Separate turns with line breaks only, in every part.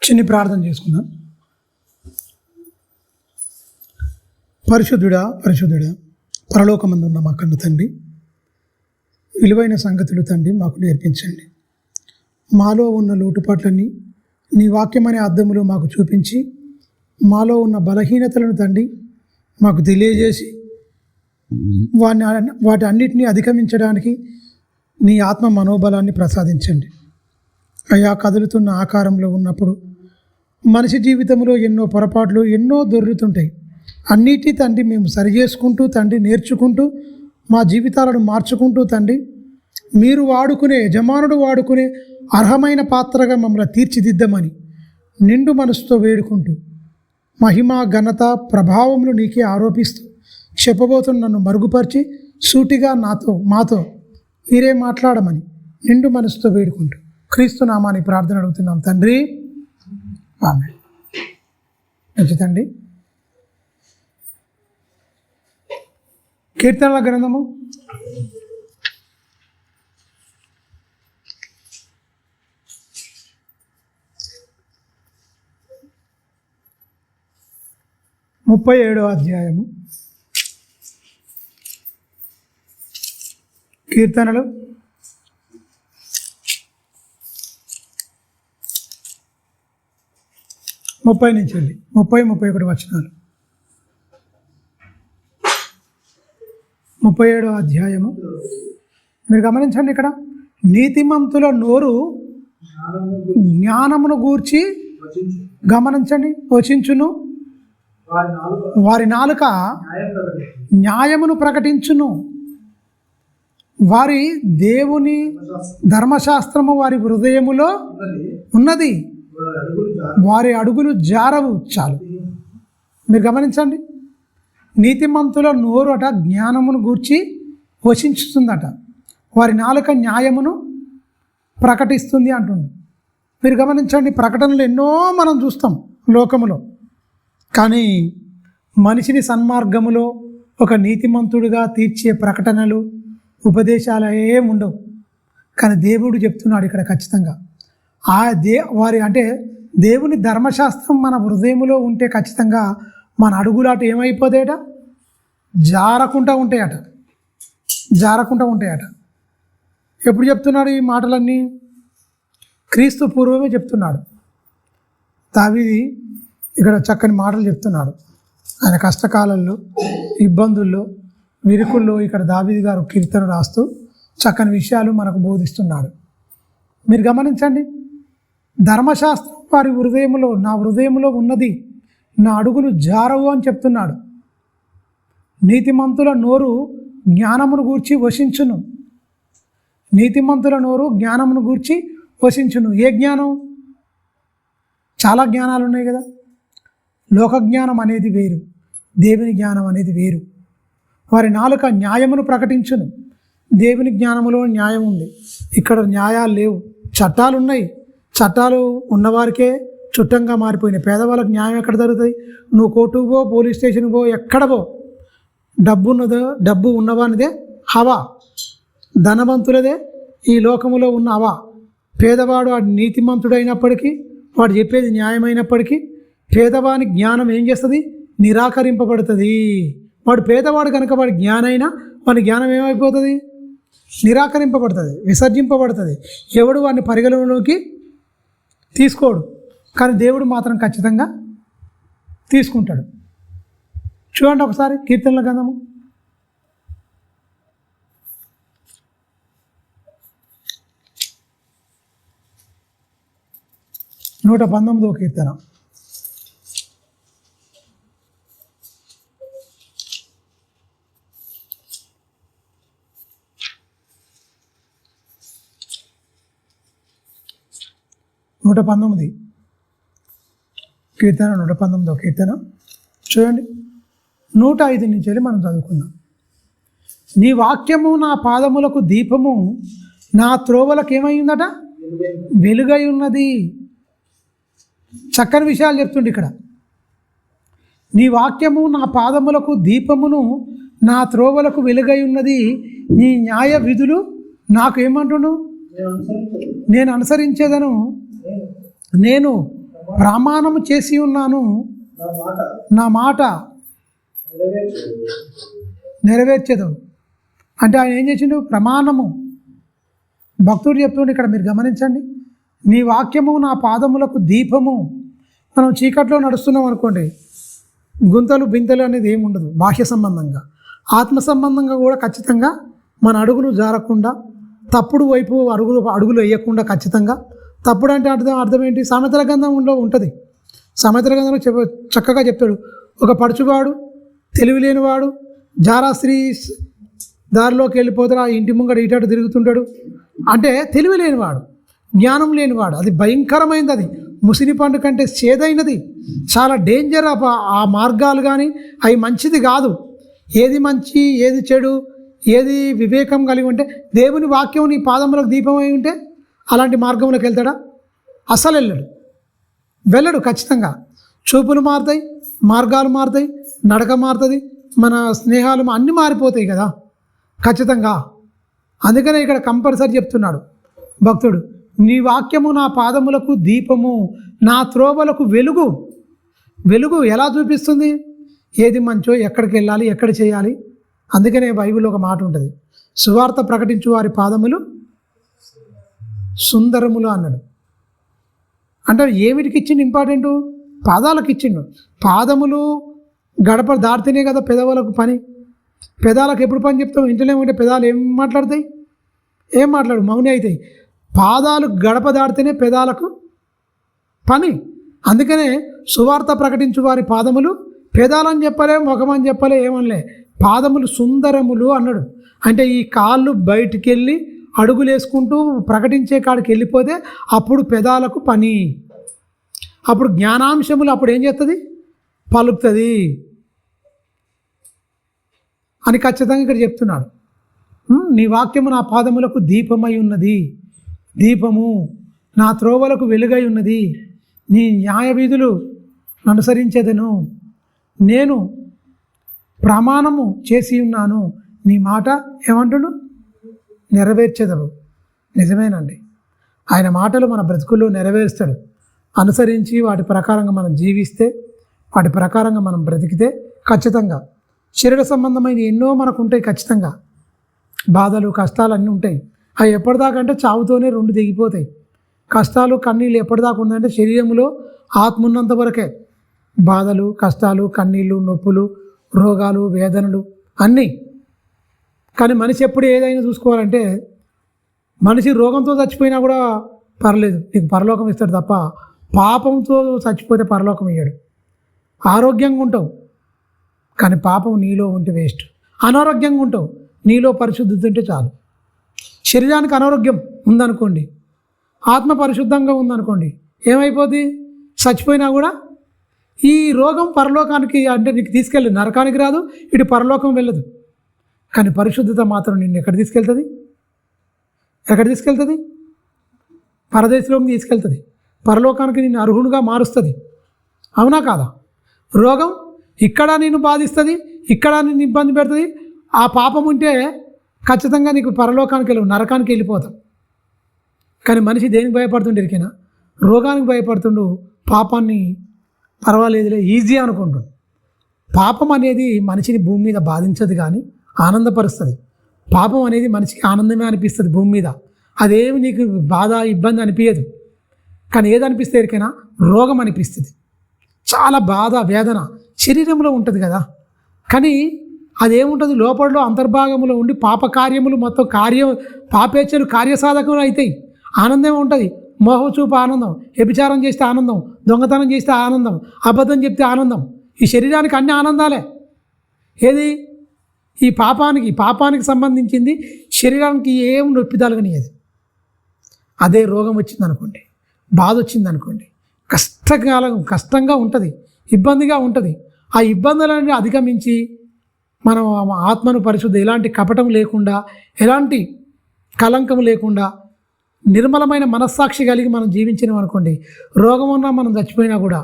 చిన్ని ప్రార్థన చేసుకుందాం. పరిశుద్ధుడా పరలోకమందు ఉన్న మా కన్న తండ్రి, విలువైన సంగతులు తండ్రి మాకు నేర్పించండి. మాలో ఉన్న లోటుపాట్లన్నీ నీ వాక్యమనే అద్దములో మాకు చూపించి, మాలో ఉన్న బలహీనతలను తండ్రి మాకు తెలియజేసి, వాటి అన్నిటినీ అధిగమించడానికి నీ ఆత్మ మనోబలాన్ని ప్రసాదించండి. అయా, కదులుతున్న ఆకారంలో ఉన్నప్పుడు మనిషి జీవితంలో ఎన్నో పొరపాట్లు, ఎన్నో దొర్లుతుంటాయి. అన్నిటి తండ్రి మేము సరిచేసుకుంటూ తండ్రి నేర్చుకుంటూ మా జీవితాలను మార్చుకుంటూ తండ్రి మీరు వాడుకునే, యజమానుడు వాడుకునే అర్హమైన పాత్రగా మమ్మల్ని తీర్చిదిద్దమని నిండు మనసుతో వేడుకుంటూ, మహిమ ఘనత ప్రభావములు నీకే ఆరోపిస్తూ చెప్పబోతున్న నన్ను మరుగుపరిచి సూటిగా మాతో మీరే మాట్లాడమని నిండు మనసుతో వేడుకుంటూ క్రీస్తు నామాన్ని ప్రార్థన అడుగుతున్నాం తండ్రి, ఆమేన్. మంచిదండి. కీర్తనల గ్రంథము 37వ అధ్యాయము. కీర్తనలు 30 నుంచి 31 వచనాలు. 37వ అధ్యాయము. మీరు గమనించండి, ఇక్కడ నీతిమంతుల నోరు జ్ఞానమును గూర్చి గమనించండి వచించును, వారి నాలుక న్యాయమును ప్రకటించును. వారి దేవుని ధర్మశాస్త్రము వారి హృదయములో ఉన్నది, వారి అడుగులు జారవు. చాలు, మీరు గమనించండి. నీతిమంతుల నోరు అట జ్ఞానమును గూర్చి వచించుతుందట, వారి నాలుక న్యాయమును ప్రకటిస్తుంది అంటుంది. మీరు గమనించండి, ప్రకటనలు ఎన్నో మనం చూస్తాం లోకములో, కానీ మనిషిని సన్మార్గములో ఒక నీతిమంతుడిగా తీర్చే ప్రకటనలు, ఉపదేశాలు ఏం ఉండవు. కానీ దేవుడు చెప్తున్నాడు ఇక్కడ ఖచ్చితంగా, వారి అంటే దేవుని ధర్మశాస్త్రం మన హృదయములో ఉంటే ఖచ్చితంగా మన అడుగులాట ఏమైపోతాయట, జారకుండా ఉంటాయట. ఎప్పుడు చెప్తున్నాడు ఈ మాటలన్నీ? క్రీస్తు పూర్వమే చెప్తున్నాడు. దావీదు ఇక్కడ చక్కని మాటలు చెప్తున్నాడు. ఆయన కష్టకాలంలో, ఇబ్బందుల్లో, విరుకుల్లో ఇక్కడ దావీదు గారు కీర్తన రాస్తూ చక్కని విషయాలు మనకు బోధిస్తున్నాడు. మీరు గమనించండి, ధర్మశాస్త్రం వారి హృదయములో, నా హృదయంలో ఉన్నది, నా అడుగులు జారవు అని చెప్తున్నాడు. నీతిమంతుల నోరు జ్ఞానమును గూర్చి వశించును. నీతిమంతుల నోరు జ్ఞానమును గూర్చి వశించును. ఏ జ్ఞానం? చాలా జ్ఞానాలు ఉన్నాయి కదా. లోక జ్ఞానం అనేది వేరు, దేవుని జ్ఞానం అనేది వేరు. వారి నాలుక న్యాయమును ప్రకటించును. దేవుని జ్ఞానములో న్యాయం ఉంది, ఇక్కడ న్యాయాలు లేవు. చట్టాలు ఉన్నాయి, చట్టాలు ఉన్నవారికే చుట్టంగా మారిపోయినాయి. పేదవాళ్ళకి న్యాయం ఎక్కడ జరుగుతుంది? నువ్వు కోర్టుకు పో, పోలీస్ స్టేషన్కి పో, ఎక్కడ పో, డబ్బు ఉన్నవానిదే హవా, ధనవంతులదే ఈ లోకములో ఉన్న హవా. పేదవాడు వాడు నీతిమంతుడైనప్పటికీ, వాడు చెప్పేది న్యాయమైనప్పటికీ, పేదవాని జ్ఞానం ఏం చేస్తుంది? నిరాకరింపబడుతుంది. వాడు పేదవాడు కనుక వాడి జ్ఞానైనా వాడి జ్ఞానం ఏమైపోతుంది? నిరాకరింపబడుతుంది, విసర్జింపబడుతుంది. ఎవడు వాడిని పరిగణలోకి తీసుకోడు, కానీ దేవుడు మాత్రం ఖచ్చితంగా తీసుకుంటాడు. చూడండి ఒకసారి కీర్తనల గ్రంథము 119వ కీర్తన. నూట 19 కీర్తన, 119వ కీర్తన చూడండి. 105 నుంచి వెళ్ళి మనం చదువుకుందాం. నీ వాక్యము నా పాదములకు దీపము, నా త్రోవలకు ఏమైందట? వెలుగై ఉన్నది. చక్కని విషయాలు చెప్తుండే ఇక్కడ. నీ వాక్యము నా పాదములకు దీపమును, నా త్రోవలకు వెలుగై ఉన్నది. నీ న్యాయ విధులు నాకు ఏమంటును? నేను అనుసరించేదను. నేను ప్రమాణము చేసి ఉన్నాను, నా మాట నెరవేర్చదు. అంటే ఆయన ఏం చేసిండు? ప్రమాణము. భక్తుడు చెప్తుండే ఇక్కడ మీరు గమనించండి, నీ వాక్యము నా పాదములకు దీపము. మనం చీకట్లో నడుస్తున్నాం అనుకోండి, గుంతలు బింతలు అనేది ఏమి ఉండదు. బాహ్య సంబంధంగా, ఆత్మ సంబంధంగా కూడా ఖచ్చితంగా మన అడుగులు జారకుండా, తప్పుడు వైపు అడుగులు వేయకుండా ఖచ్చితంగా. తప్పుడు అంటే అర్థం ఏంటి? సామెతల గ్రంథంలో ఉంటుంది. సామెతల గ్రంథంలో చక్కగా చెప్తాడు, ఒక పడుచువాడు, తెలివి లేనివాడు జారా స్త్రీ దారిలోకి వెళ్ళిపోతాడు, ఆ ఇంటి ముంగడ ఇటు తిరుగుతుంటాడు. అంటే తెలివి లేనివాడు, జ్ఞానం లేనివాడు. అది భయంకరమైనది, అది ముసిరి పండు కంటే చేదైనది, చాలా డేంజర్. ఆ మార్గాలు కానీ అవి మంచిది కాదు. ఏది మంచి, ఏది చెడు, ఏది వివేకం కలిగి ఉంటే, దేవుని వాక్యం నీ పాదములకు దీపమై ఉంటే అలాంటి మార్గంలోకి వెళ్తాడా? అసలు వెళ్ళడు ఖచ్చితంగా. చూపులు మారుతాయి, మార్గాలు మారుతాయి, నడక మారుతుంది, మన స్నేహాలు అన్నీ మారిపోతాయి కదా ఖచ్చితంగా. అందుకనే ఇక్కడ కంపల్సరీ చెప్తున్నాడు భక్తుడు, నీ వాక్యము నా పాదములకు దీపము, నా త్రోవలకు వెలుగు. వెలుగు ఎలా చూపిస్తుంది? ఏది మంచో, ఎక్కడికి వెళ్ళాలి, ఎక్కడ చేయాలి. అందుకనే బైబిల్లో ఒక మాట ఉంటుంది, సువార్త ప్రకటించు వారి పాదములు సుందరములు అన్నాడు. అంటే ఏమిటికి ఇచ్చిండు ఇంపార్టెంటు? పాదాలకు ఇచ్చిండు. పాదములు గడప దాటితేనే కదా పెదవులకు పని. పెదాలకు ఎప్పుడు పని చెప్తాం? ఇంటనే ఉంటే పెదాలు ఏం మాట్లాడతాయి? ఏం మాట్లాడు, మౌని అవుతాయి. పాదాలు గడప దాటితేనే పెదాలకు పని. అందుకనే సువార్త ప్రకటించు వారి పాదములు, పెదాలని చెప్పలే, ముఖమని చెప్పలే, ఏమనలే, పాదములు సుందరములు అన్నాడు. అంటే ఈ కాళ్ళు బయటికి వెళ్ళి అడుగులు వేసుకుంటూ ప్రకటించే కాడికి వెళ్ళిపోతే అప్పుడు పెదాలకు పని. అప్పుడు జ్ఞానాంశములు అప్పుడు ఏం చేస్తుంది? పలుకుతుంది అని ఖచ్చితంగా ఇక్కడ చెప్తున్నాడు. నీ వాక్యము నా పాదములకు దీపమై ఉన్నది, దీపము నా త్రోవలకు వెలుగై ఉన్నది. నీ న్యాయ వీధులు అనుసరించేదను, నేను ప్రమాణము చేసి ఉన్నాను, నీ మాట ఏమంటుడు? నెరవేర్చేదవు. నిజమేనండి, ఆయన మాటలు మన బ్రతుకుల్లో నెరవేరుస్తాడు. అనుసరించి వాటి ప్రకారంగా మనం జీవిస్తే, వాటి ప్రకారంగా మనం బ్రతికితే ఖచ్చితంగా శరీర సంబంధమైన ఎన్నో మనకు ఉంటాయి. ఖచ్చితంగా బాధలు, కష్టాలు అన్నీ ఉంటాయి. అవి ఎప్పటిదాకా అంటే చావుతోనే రెండు దిగిపోతాయి. కష్టాలు, కన్నీళ్ళు ఎప్పటిదాకా ఉందంటే శరీరంలో ఆత్మ ఉన్నంత వరకే. బాధలు, కష్టాలు, కన్నీళ్ళు, నొప్పులు, రోగాలు, వేదనలు అన్నీ. కానీ మనిషి ఎప్పుడు ఏదైనా చూసుకోవాలంటే, మనిషి రోగంతో చచ్చిపోయినా కూడా పర్లేదు, నీకు పరలోకం ఇస్తాడు తప్ప పాపంతో చచ్చిపోతే పరలోకం ఇయ్యాడు. ఆరోగ్యంగా ఉంటావు కానీ పాపం నీలో ఉంటే వేస్ట్. అనారోగ్యంగా ఉంటావు, నీలో పరిశుద్ధత ఉంటే చాలు. శరీరానికి అనారోగ్యం ఉందనుకోండి, ఆత్మ పరిశుద్ధంగా ఉందనుకోండి, ఏమైపోద్ది? చచ్చిపోయినా కూడా ఈ రోగం పరలోకానికి అంటే నీకు తీసుకెళ్ళి నరకానికి రాదు, ఇటు పరలోకం వెళ్ళదు. కానీ పరిశుద్ధత మాత్రం నిన్ను ఎక్కడ తీసుకెళ్తుంది? ఎక్కడ తీసుకెళ్తుంది? పరదేశంలోకి తీసుకెళ్తుంది. పరలోకానికి నిన్ను అర్హునిగా మారుస్తుంది. అవునా కాదా? రోగం ఇక్కడ నిన్ను బాధిస్తుంది, ఇక్కడ నిన్ను ఇబ్బంది పెడుతుంది. ఆ పాపం ఉంటే ఖచ్చితంగా నీకు పరలోకానికి వెళ్ళవు, నరకానికి వెళ్ళిపోతాం. కానీ మనిషి దేనికి భయపడుతుండే ఇరికైనా? రోగానికి భయపడుతుండు, పాపాన్ని పర్వాలేదులే ఈజీ అనుకుంటుండు. పాపం అనేది మనిషిని భూమి మీద బాధించదు కానీ ఆనందపరుస్తుంది. పాపం అనేది మనిషికి ఆనందమే అనిపిస్తుంది భూమి మీద. అదేమి నీకు బాధ, ఇబ్బంది అనిపించదు. కానీ ఏదనిపిస్తే ఎరికైనా? రోగం అనిపిస్తుంది. చాలా బాధ, వేదన శరీరంలో ఉంటుంది కదా. కానీ అదేముంటుంది? లోపలలో అంతర్భాగంలో ఉండి పాపకార్యములు మొత్తం పాపేచ్చలు కార్యసాధకములు అవుతాయి. ఆనందమే ఉంటుంది, మోహచూపు ఆనందం, వ్యభిచారం చేస్తే ఆనందం, దొంగతనం చేస్తే ఆనందం, అబద్ధం చెప్తే ఆనందం. ఈ శరీరానికి అన్ని ఆనందాలే. ఏది? ఈ పాపానికి సంబంధించింది శరీరానికి ఏం నొప్పిదాలుగానియదు. అదే రోగం వచ్చిందనుకోండి, బాధ వచ్చిందనుకోండి, కష్టంగా ఉంటుంది, ఇబ్బందిగా ఉంటుంది. ఆ ఇబ్బందులన్నీ అధిగమించి మనం ఆత్మను పరిశుద్ధి, ఎలాంటి కపటం లేకుండా, ఎలాంటి కలంకం లేకుండా నిర్మలమైన మనస్సాక్షి కలిగి మనం జీవించినాం అనుకోండి, రోగం ఉన్నా మనం చచ్చిపోయినా కూడా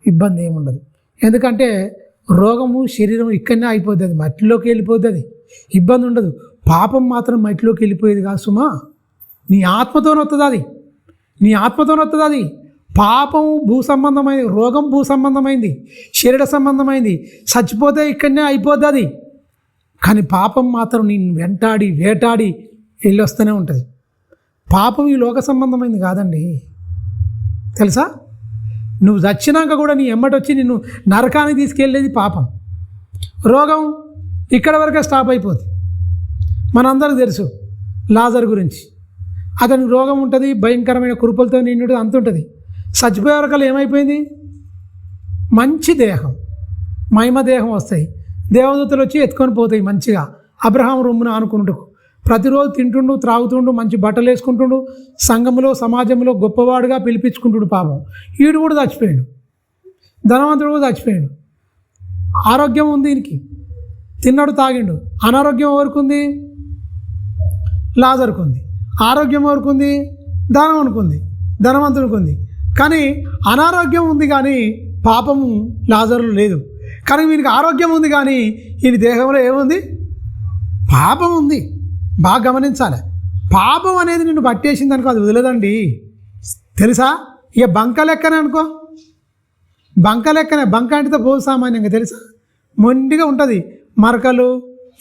ఇబ్బంది ఏముండదు. ఎందుకంటే రోగము శరీరం ఇక్కడనే అయిపోద్ది, అది మట్టిలోకి వెళ్ళిపోద్ది, అది ఇబ్బంది ఉండదు. పాపం మాత్రం మట్టిలోకి వెళ్ళిపోయేది కాదు సుమా, నీ ఆత్మతోనే వస్తుంది అది, నీ ఆత్మతోనే వస్తుంది అది. పాపం భూ సంబంధమైంది, రోగం భూ సంబంధమైంది, శరీర సంబంధమైంది, చచ్చిపోతే ఇక్కడనే అయిపోద్ది అది. కానీ పాపం మాత్రం నేను వెంటాడి వేటాడి వెళ్ళొస్తూనే ఉంటుంది. పాపం ఈ లోక సంబంధమైంది కాదండి, తెలుసా? నువ్వు చచ్చినాక కూడా నీ ఎమ్మటి వచ్చి నిన్ను నరకానికి తీసుకెళ్ళేది పాపం. రోగం ఇక్కడ వరకే స్టాప్ అయిపోతుంది. మనందరికీ తెలుసు లాజర్ గురించి. అతనికి రోగం ఉంటుంది, భయంకరమైన కురుపులతో నిండు అంత ఉంటుంది. చచ్చిపోయే వరకలు ఏమైపోయింది? మంచి దేహం, మహిమ దేహం వస్తాయి, దేవదూతలు వచ్చి ఎత్తుకొని పోతాయి మంచిగా. అబ్రహాం రొమ్మున అనుకుంటూ ప్రతిరోజు తింటుండు, త్రాగుతుండు, మంచి బట్టలు వేసుకుంటుండు, సంఘంలో సమాజంలో గొప్పవాడుగా పిలిపించుకుంటుడు. పాపం ఈడు కూడా చచ్చిపోయాడు, ధనవంతుడు కూడా చచ్చిపోయాడు. ఆరోగ్యం ఉంది దీనికి, తిన్నాడు తాగిండు. అనారోగ్యం ఎవరికి ఉంది? లాజర్కు ఉంది. ఆరోగ్యం ఎవరికి ఉంది? ధనవానికి ఉంది, ధనవంతుడికి ఉంది. కానీ అనారోగ్యం ఉంది కానీ పాపము లాజర్లో లేదు. కానీ వీనికి ఆరోగ్యం ఉంది కానీ ఈయన దేహంలో ఏముంది? పాపం ఉంది. బాగా గమనించాలి. పాపం అనేది నిన్ను పట్టేసింది అనుకో, అది వదిలేదండి, తెలుసా? ఇక బంక లెక్కనే అనుకో, బంక లెక్కనే. బంక అంటే పోదు సామాన్యంగా, తెలుసా? మొండిగా ఉంటుంది, మరకలు,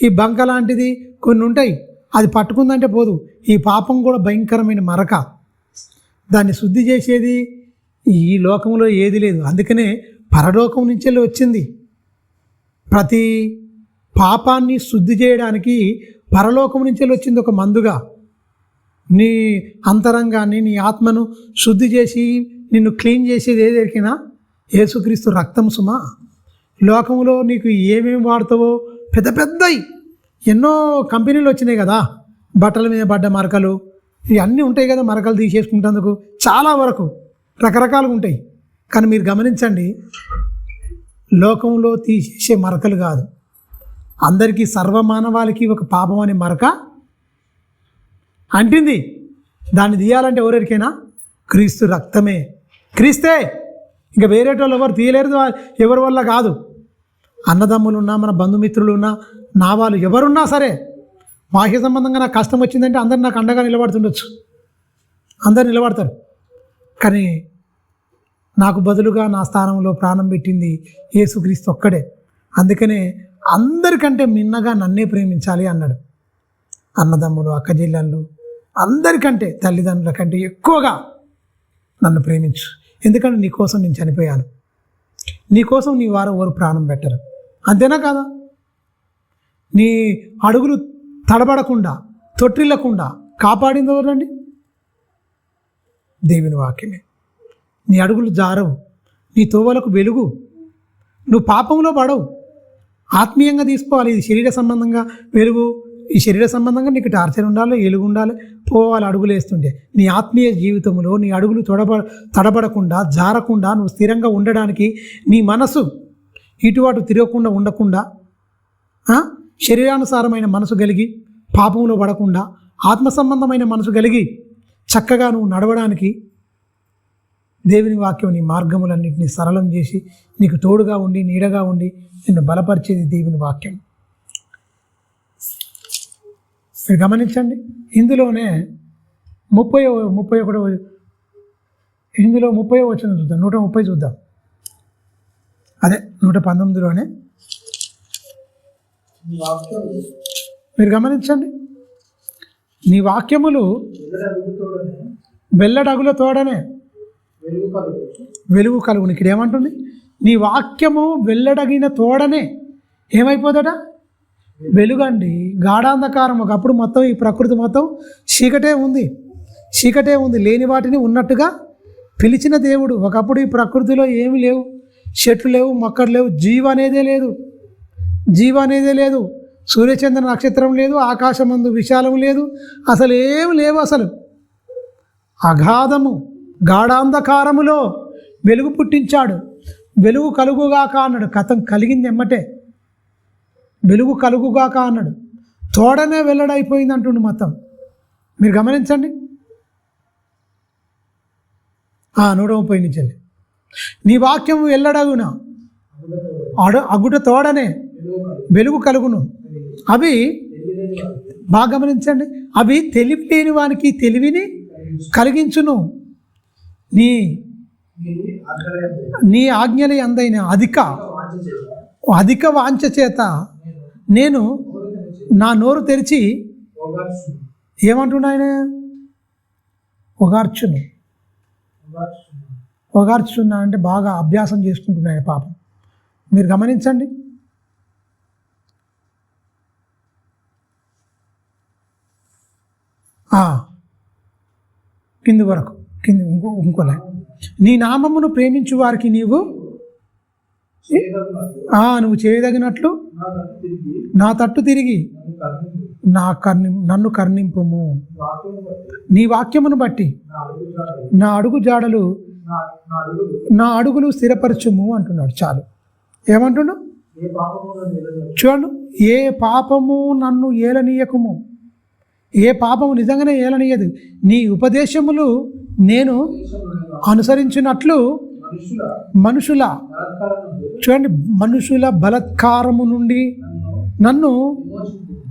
ఈ బంక లాంటిది కొన్ని ఉంటాయి. అది పట్టుకుందంటే పోదు. ఈ పాపం కూడా భయంకరమైన మరక. దాన్ని శుద్ధి చేసేది ఈ లోకంలో ఏది లేదు. అందుకనే పరలోకం నుంచి వచ్చింది. ప్రతి పాపాన్ని శుద్ధి చేయడానికి పరలోకం నుంచి వచ్చింది ఒక మందుగా. నీ అంతరంగాన్ని, నీ ఆత్మను శుద్ధి చేసి నిన్ను క్లీన్ చేసేది ఏదైనా యేసుక్రీస్తు రక్తం సుమా. లోకంలో నీకు ఏమేమి వాడతావో పెద్ద పెద్దవి ఎన్నో కంపెనీలు వచ్చినాయి కదా, బట్టల మీద పడ్డ మరకలు ఇవన్నీ ఉంటాయి కదా, మరకలు తీసేసుకుంటేందుకు చాలా వరకు రకరకాలుగా ఉంటాయి. కానీ మీరు గమనించండి, లోకంలో తీసేసే మరకలు కాదు, అందరికీ సర్వమానవాళికి ఒక పాపం అనే మరక అంటింది. దాన్ని తీయాలంటే ఎవరెరికైనా క్రీస్తు రక్తమే, క్రీస్తే. ఇంకా వేరేటోళ్ళు ఎవరు తీయలేరు, ఎవరి వల్ల కాదు. అన్నదమ్ములు ఉన్నా, మన బంధుమిత్రులు ఉన్నా, నా వాళ్ళు ఎవరున్నా సరే, బాహ్య సంబంధంగా నాకు కష్టం వచ్చిందంటే అందరు నాకు అండగా నిలబడుతుండొచ్చు, అందరు నిలబడతారు. కానీ నాకు బదులుగా నా స్థానంలో ప్రాణం పెట్టింది యేసుక్రీస్తు ఒక్కడే. అందుకనే అందరికంటే మిన్నగా నన్నే ప్రేమించాలి అన్నాడు. అన్నదమ్ములు, అక్కచెల్లెళ్ళు అందరికంటే, తల్లిదండ్రుల కంటే ఎక్కువగా నన్ను ప్రేమించు, ఎందుకంటే నీకోసం నేను చనిపోయాను, నీకోసం నీ వారు ఎవరు ప్రాణం పెట్టరు. అంతేనా కాదా? నీ అడుగులు తడబడకుండా, తొట్టిల్లకుండా కాపాడింది ఎవరండి? దేవుని వాక్యమే. నీ అడుగులు జారవు, నీ తోవలకు వెలుగు, నువ్వు పాపంలో పడవు. ఆత్మీయంగా తీసుకోవాలి. ఇది శరీర సంబంధంగా వెలుగు, ఈ శరీర సంబంధంగా నీకు టార్చర్ ఉండాలి, ఎలుగు ఉండాలి, పోవాలి అడుగులు వేస్తుంటే. నీ ఆత్మీయ జీవితంలో నీ అడుగులు తడబడకుండా, జారకుండా, నువ్వు స్థిరంగా ఉండడానికి నీ మనసు ఇటు అటు తిరగకుండా ఉండకుండా, శరీరానుసారమైన మనసు కలిగి పాపంలో పడకుండా, ఆత్మ సంబంధమైన మనసు కలిగి చక్కగా నువ్వు నడవడానికి దేవుని వాక్యం నీ మార్గములన్నింటినీ సరళం చేసి నీకు తోడుగా ఉండి, నీడగా ఉండి నిన్ను బలపరిచేది దేవుని వాక్యం. మీరు గమనించండి, ఇందులోనే 31 ఇందులో 30 వచనం చూద్దాం, 130 చూద్దాం. అదే 119లోనే మీరు గమనించండి, నీ వాక్యములు వెల్లడగుల తోడనే వెలుగు కలుగును. ఇక్కడ ఏమంటుంది? నీ వాక్యము వెల్లడగిన తోడనే ఏమైపోదట? వెలుగండి. గాఢాంధకారం ఒకప్పుడు మొత్తం ఈ ప్రకృతి మొత్తం చీకటే ఉంది, చీకటే ఉంది. లేని వాటిని ఉన్నట్టుగా పిలిచిన దేవుడు. ఒకప్పుడు ఈ ప్రకృతిలో ఏమి లేవు, చెట్లు లేవు, మొక్కలు లేవు, జీవం అనేదే లేదు, జీవం అనేదే లేదు. సూర్యచంద్ర నక్షత్రం లేదు, ఆకాశమందు విశాలం లేదు, అసలు ఏమి లేవు. అసలు అగాధము గాఢాంధకారములో వెలుగు పుట్టించాడు. వెలుగు కలుగుగాక అన్నాడు, కథం కలిగింది ఎమ్మటే. వెలుగు కలుగుగాక అన్నాడు, తోడనే వెల్లడైపోయింది అంటుండు మొత్తం. మీరు గమనించండి, 130 నుంచి నీ వాక్యం వెల్లడగున అగుట తోడనే వెలుగు కలుగును. అవి బాగా గమనించండి, అవి తెలివి లేని వానికి తెలివిని కలిగించును. నీ నీ ఆజ్ఞల యందైన అధిక వాంఛ చేత నేను నా నోరు తెరిచి ఏమంటున్నా ఆయన ఒగార్చున్నా అంటే బాగా అభ్యాసం చేసుకుంటున్నాడు పాపం. మీరు గమనించండి. కింది వరకు ఇంకోలే. నీ నామమును ప్రేమించు వారికి నువ్వు చేయదగినట్లు నా తట్టు తిరిగి నన్ను కర్ణింపుము. నీ వాక్యమును బట్టి నా అడుగులు స్థిరపరచుము అంటున్నాడు. చాలు. ఏమంటున్నాడు చూడండి. ఏ పాపము నన్ను ఏలనీయకుము. ఏ పాపము నిజంగానే ఏలనీయదు. నీ ఉపదేశములు నేను అనుసరించినట్లు మనుషుల బలత్కారము నుండి నన్ను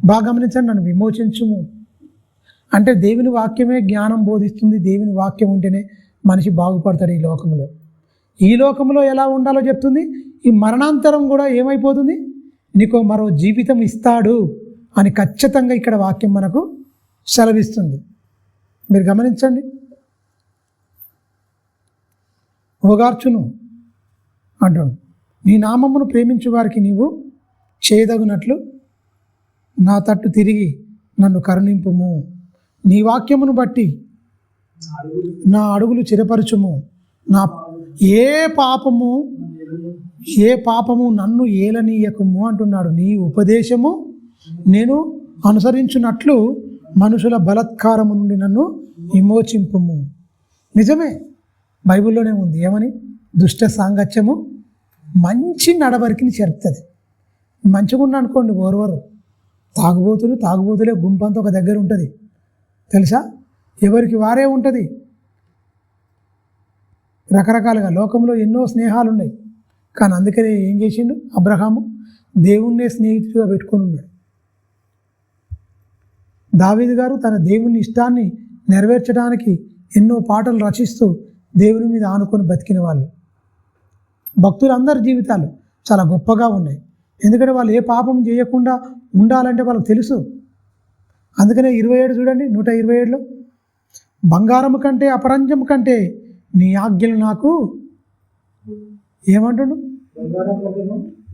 బాగా గమనించండి, నన్ను విమోచించుము. అంటే దేవుని వాక్యమే జ్ఞానం బోధిస్తుంది. దేవుని వాక్యం ఉంటేనే మనిషి బాగుపడతాడు ఈ లోకంలో ఎలా ఉండాలో చెప్తుంది. ఈ మరణాంతరం కూడా ఏమైపోతుంది, నీకు మరో జీవితం ఇస్తాడు అని ఖచ్చితంగా ఇక్కడ వాక్యం మనకు సెలవిస్తుంది. మీరు గమనించండి. ఓగార్చును అంటుండు. నీ నామమును ప్రేమించు వారికి నీవు చేయదగినట్లు నా తట్టు తిరిగి నన్ను కరుణింపుము. నీ వాక్యమును బట్టి నా అడుగులు చిరపరచుము. ఏ పాపము నన్ను ఏలనీయకుము అంటున్నాడు. నీ ఉపదేశము నేను అనుసరించున్నట్లు మనుషుల బలత్కారము నుండి నన్ను విమోచింపుము. నిజమే, బైబిల్లోనే ఉంది. ఏమని? దుష్ట సాంగత్యము మంచి నడవరికిని చేరుతుంది. మంచిగా ఉన్న అనుకోండి, ఓర్వరు. తాగుబోతులే గుంపంతా ఒక దగ్గర ఉంటుంది తెలుసా. ఎవరికి వారే ఉంటుంది. రకరకాలుగా లోకంలో ఎన్నో స్నేహాలు ఉన్నాయి. కానీ అందుకనే ఏం చేసిండు అబ్రహాము? దేవుణ్ణే స్నేహితుడిగా పెట్టుకొని ఉన్నాడు. దావీదు గారు తన దేవుని ఇష్టాన్ని నెరవేర్చడానికి ఎన్నో పాటలు రచిస్తూ దేవుని మీద ఆనుకొని బతికిన వాళ్ళు. భక్తులందరి జీవితాలు చాలా గొప్పగా ఉన్నాయి. ఎందుకంటే వాళ్ళు ఏ పాపం చేయకుండా ఉండాలంటే వాళ్ళకి తెలుసు. అందుకనే 27 చూడండి, 127లో బంగారము కంటే అపరంజము కంటే నీ ఆజ్ఞలు నాకు ఏమంటుడు?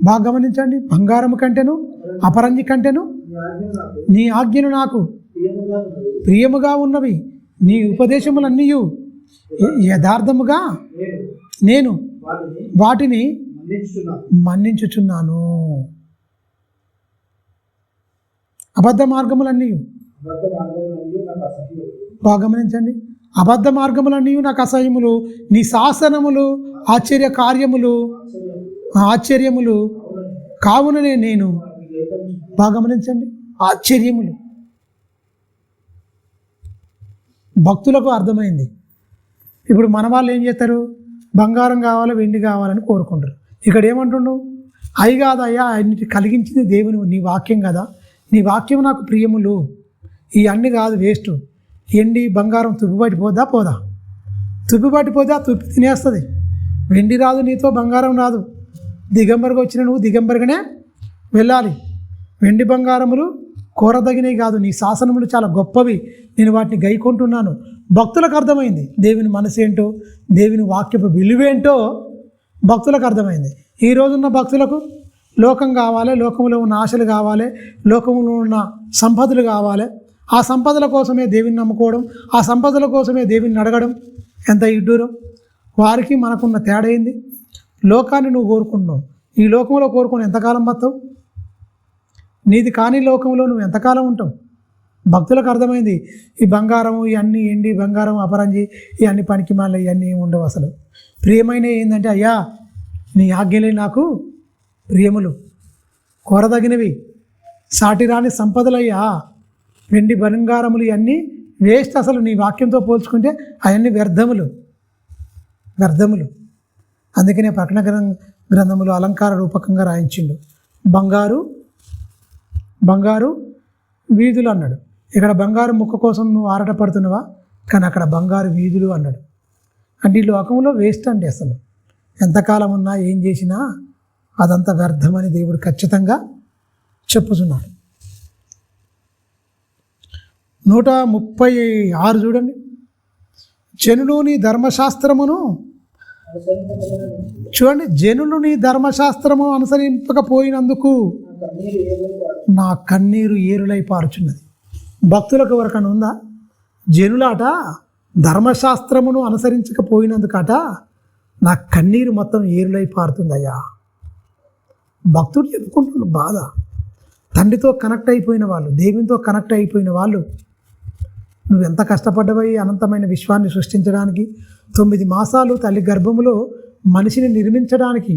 బాగా గమనించండి. బంగారము కంటేను అపరంజి కంటేను నీ ఆజ్ఞలు నాకు ప్రియముగా ఉన్నవి. నీ ఉపదేశములన్నీ యథార్థముగా నేను వాటిని మన్నించుచున్నాను. అబద్ధ మార్గములన్నీ బాగా గమనించండి. అబద్ధ మార్గములన్నీ నాకు అసహ్యములు. నీ శాసనములు ఆశ్చర్యములు కావుననే నేను బాగా గమనించండి. ఆశ్చర్యములు భక్తులకు అర్థమైంది. ఇప్పుడు మన వాళ్ళు ఏం చేస్తారు? బంగారం కావాలి, వెండి కావాలని కోరుకుంటారు. ఇక్కడ ఏమంటుండు? అయి కాదయ్యా, అన్నిటి కలిగించింది దేవుని నీ వాక్యం కదా. నీ వాక్యం నాకు ప్రియములు. ఈ అన్ని కాదు, వేస్ట్. ఎండి బంగారం తుప్పిపట్టిపోదా? తుప్పిపట్టిపోతే ఆ తుప్పి తినేస్తుంది. వెండి రాదు నీతో, బంగారం రాదు. దిగంబరిగా వచ్చిన నువ్వు దిగంబరిగానే వెళ్ళాలి. వెండి బంగారములు కోరదగినవి కాదు, నీ శాసనములు చాలా గొప్పవి, నేను వాటిని గైకొంటున్నాను. భక్తులకు అర్థమైంది దేవుని మనసు ఏంటో, దేవుని వాక్యపు విలువేంటో భక్తులకు అర్థమైంది. ఈ రోజున్న భక్తులకు లోకం కావాలి, లోకంలో ఉన్న ఆశలు కావాలి, లోకంలో ఉన్న సంపదలు కావాలి. ఆ సంపదల కోసమే దేవుని నమ్ముకోవడం, ఆ సంపదల కోసమే దేవుని అడగడం ఎంత ఇడ్డూరం. వారికి మనకున్న తేడా ఏంది? లోకాన్ని నువ్వు కోరుకుంటున్నావు. ఈ లోకంలో కోరుకుని ఎంతకాలం బతావు? నీది కాని లోకంలో నువ్వు ఎంతకాలం ఉంటావు? భక్తులకు అర్థమైంది ఈ బంగారము, ఇవన్నీ ఎండి బంగారం, అపరంజి, ఇవన్నీ పనికి మాల, ఇవన్నీ ఉండవు. అసలు ప్రియమైన ఏంటంటే, అయ్యా నీ ఆజ్ఞలే నాకు ప్రియములు, కోరదగినవి, సాటిరాని సంపదలయ్యా. వెండి బంగారములు ఇవన్నీ వేస్ట్. అసలు నీ వాక్యంతో పోల్చుకుంటే అవన్నీ వ్యర్థములు. అందుకనే ప్రకటన గ్రంథములు అలంకార రూపకంగా రాయించిండు. బంగారు వీధులు అన్నాడు. ఇక్కడ బంగారు ముక్క కోసం నువ్వు ఆరాటపడుతున్నావా? కానీ అక్కడ బంగారు వీధులు అన్నాడు. అంటే ఈ లోకంలో వేస్ట్ అండి. అసలు ఎంతకాలం ఉన్నా ఏం చేసినా అదంతా వ్యర్థమని దేవుడు ఖచ్చితంగా చెప్పుతున్నాడు. 136 చూడండి. జనులు నీ ధర్మశాస్త్రమును చూడండి, జనులు నీ ధర్మశాస్త్రము అనుసరింపకపోయినందుకు నా కన్నీరు ఏరులై పారుచున్నది. భక్తులకు ఎవరికైనా ఉందా? జనులాట ధర్మశాస్త్రమును అనుసరించకపోయినందుకట నా కన్నీరు మొత్తం ఏరులై పారుతుందయ్యా. భక్తుడు చెప్పుకుంటున్న బాధ. తండ్రితో కనెక్ట్ అయిపోయిన వాళ్ళు, దేవునితో కనెక్ట్ అయిపోయిన వాళ్ళు, నువ్వు ఎంత కష్టపడ్డవై అనంతమైన విశ్వాన్ని సృష్టించడానికి, 9 మాసాలు తల్లి గర్భములో మనిషిని నిర్మించడానికి,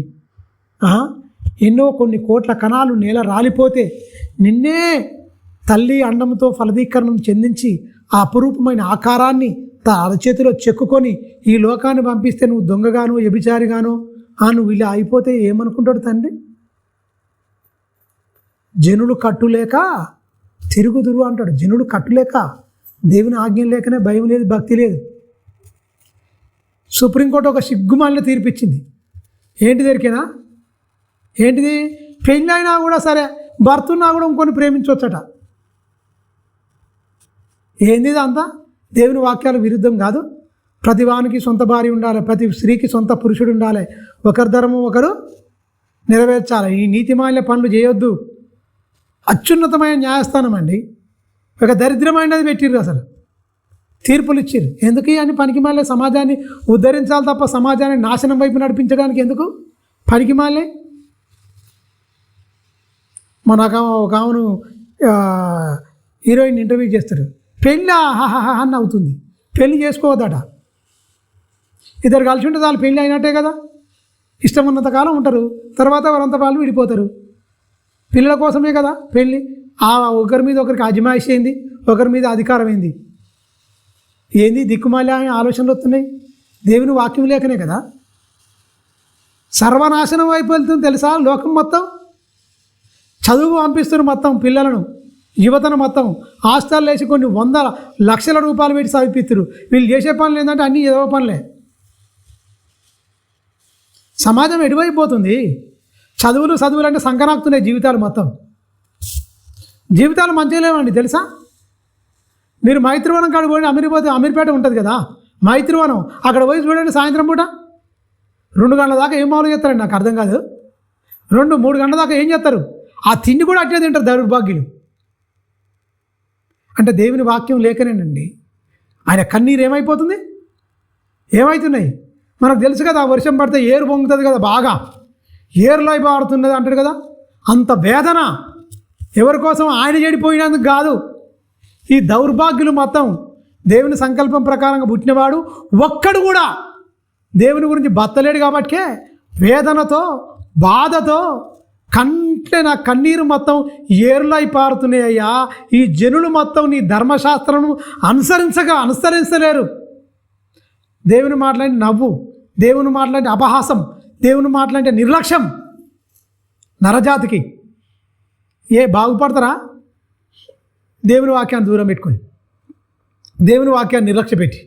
ఎన్నో కొన్ని కోట్ల కణాలు నేల రాలిపోతే నిన్నే తల్లి అండంతో ఫలదీకరణం చెందించి ఆ అపురూపమైన ఆకారాన్ని అరచేతిలో చెక్కుకొని ఈ లోకాన్ని పంపిస్తే నువ్వు దొంగగాను వ్యభిచారిగాను నువ్వు ఇలా అయిపోతే ఏమనుకుంటాడు తండ్రి? జనులు కట్టులేక తిరుగుదురు అంటాడు. జనులు కట్టులేక, దేవుని ఆజ్ఞ లేకనే భయం లేదు, భక్తి లేదు. సుప్రీంకోర్టు ఒక సిగ్గుమాలిన తీర్పిచ్చింది. ఏంటి దొరికేనా? ఏంటిది? పెళ్ళైనా కూడా సరే, భర్త ఉన్నా కూడా ఇంకొని ప్రేమించవచ్చట. ఏంది అంతా? దేవుని వాక్యాల విరుద్ధం కాదు. ప్రతి వానికి సొంత భార్య ఉండాలి, ప్రతి స్త్రీకి సొంత పురుషుడు ఉండాలి, ఒకరి ధర్మం ఒకరు నెరవేర్చాలి. ఈ నీతిమాల్య పనులు చేయొద్దు. అత్యున్నతమైన న్యాయస్థానం అండి. ఒక దరిద్రమైనది పెట్టిర్రు, అసలు తీర్పులు ఇచ్చిర్రు. ఎందుకు? అని పనికిమాలే సమాజాన్ని ఉద్ధరించాలి తప్ప సమాజాన్ని నాశనం వైపు నడిపించడానికి ఎందుకు పనికిమాలే? మన ఒక ఆమెను హీరోయిన్ ఇంటర్వ్యూ చేస్తారు. పెళ్ళి అని అవుతుంది. పెళ్ళి చేసుకోవద్దట. ఇద్దరు కలిసి ఉంటే వాళ్ళు పెళ్ళి అయినట్టే కదా. ఇష్టం ఉన్నంత కాలం ఉంటారు, తర్వాత వారంత వాళ్ళు విడిపోతారు. పిల్లల కోసమే కదా పెళ్ళి. ఒకరి మీద ఒకరికి అజమాయిషి అయింది, ఒకరి మీద అధికారం అయింది. ఏంది దిక్కుమాలి ఆలోచనలు వస్తున్నాయి? దేవుని వాక్యం లేకనే కదా. సర్వనాశనం వైపు వెళ్తుంది తెలుసా లోకం మొత్తం. చదువు పంపిస్తున్నారు మొత్తం పిల్లలను, యువతను మొత్తం హాస్టల్ వేసి కొన్ని 100 లక్షల రూపాయలు పెట్టి చదివిపిస్తారు. వీళ్ళు చేసే పనులు ఏంటంటే అన్నీ ఏదో పనులే. సమాజం ఎటువైపోతుంది? చదువులు అంటే సంకనాకుతున్నాయి జీవితాలు మొత్తం. జీవితాలు మంచిగా లేవండి తెలుసా. మీరు మైత్రివనం కాడ పోయి అమీర్పేట ఉంటుంది కదా, మైత్రివనం, అక్కడ పోయి చూడండి. సాయంత్రం పూట 2 గంటల దాకా ఏం మామూలు చేస్తారండి? నాకు అర్థం కాదు. 2-3 గంటల దాకా ఏం చేస్తారు? ఆ తిండి కూడా అట్లే తింటారు దౌర్భాగ్యులు. అంటే దేవుని వాక్యం లేకనేనండి. ఆయన కన్నీరు ఏమైపోతుంది? ఏమవుతున్నాయి మనకు తెలుసు కదా. వర్షం పడితే ఏరు పొంగుతుంది కదా, బాగా ఏరులో పారుతున్నది అంటాడు కదా. అంత వేదన ఎవరి కోసం? ఆయన చెడిపోయినందుకు కాదు. ఈ దౌర్భాగ్యులు మొత్తం దేవుని సంకల్పం ప్రకారంగా పుట్టినవాడు ఒక్కడు కూడా దేవుని గురించి బతలేడు కాబట్టే వేదనతో, బాధతో కంటే నా కన్నీరు మొత్తం ఏరులై పారుతున్నాయ్యా. ఈ జనులు మొత్తం నీ ధర్మశాస్త్రం అనుసరించలేరు. దేవుని మాట్లాడి నవ్వు, దేవుని మాట్లాడి అపహాసం, దేవుని మాట్లాడే నిర్లక్ష్యం నరజాతికి. బాగుపడతారా? దేవుని వాక్యాన్ని దూరం పెట్టుకొని, దేవుని వాక్యాన్ని నిర్లక్ష్య పెట్టి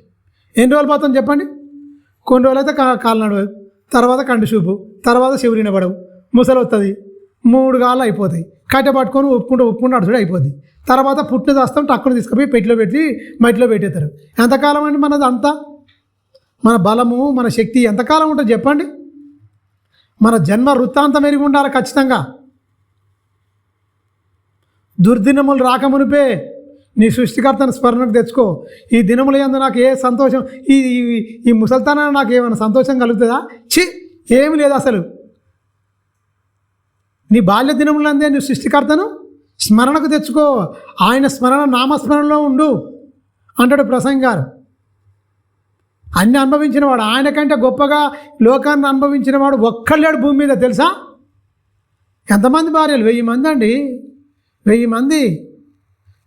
ఎన్ని రోజులు పోతాం చెప్పండి? కొన్ని రోజులు అయితే కాళ్ళు నడవదు, తర్వాత కంటి చూపు, తర్వాత శివురిన పడవు, ముసలి వస్తుంది, 3 గాళ్ళు అయిపోతాయి. కట్టె పట్టుకొని ఉప్పుకుంటూ అడుచుడు అయిపోద్ది. తర్వాత పుట్టిన దాస్తాం టక్కును తీసుకుపోయి పెట్టిలో పెట్టి మట్టిలో పెట్టేస్తారు. ఎంతకాలం అండి మనది అంతా? మన బలము, మన శక్తి ఎంతకాలం ఉంటుంది చెప్పండి? మన జన్మ వృత్తాంతం ఎరిగి ఉండాలి ఖచ్చితంగా. దుర్దినములు రాకమునిపే నీ సృష్టికర్తను స్మరణకు తెచ్చుకో. ఈ దినముల యందు నాకు ఏ సంతోషం, ఈ ముసల్తానాన్ని నాకు ఏమైనా సంతోషం కలుగుతుందా? ఏమి లేదు అసలు. నీ బాల్య దినములందే నీ సృష్టికర్తను స్మరణకు తెచ్చుకో. ఆయన స్మరణ నామస్మరణలో ఉండు అంటాడు ప్రసంగి గారు. అన్ని అనుభవించినవాడు, ఆయన కంటే గొప్పగా లోకాన్ని అనుభవించినవాడు ఒక్కళ్ళాడు భూమి మీద తెలుసా. ఎంతమంది భార్యలు? 1000 మంది అండి. 1000 మంది.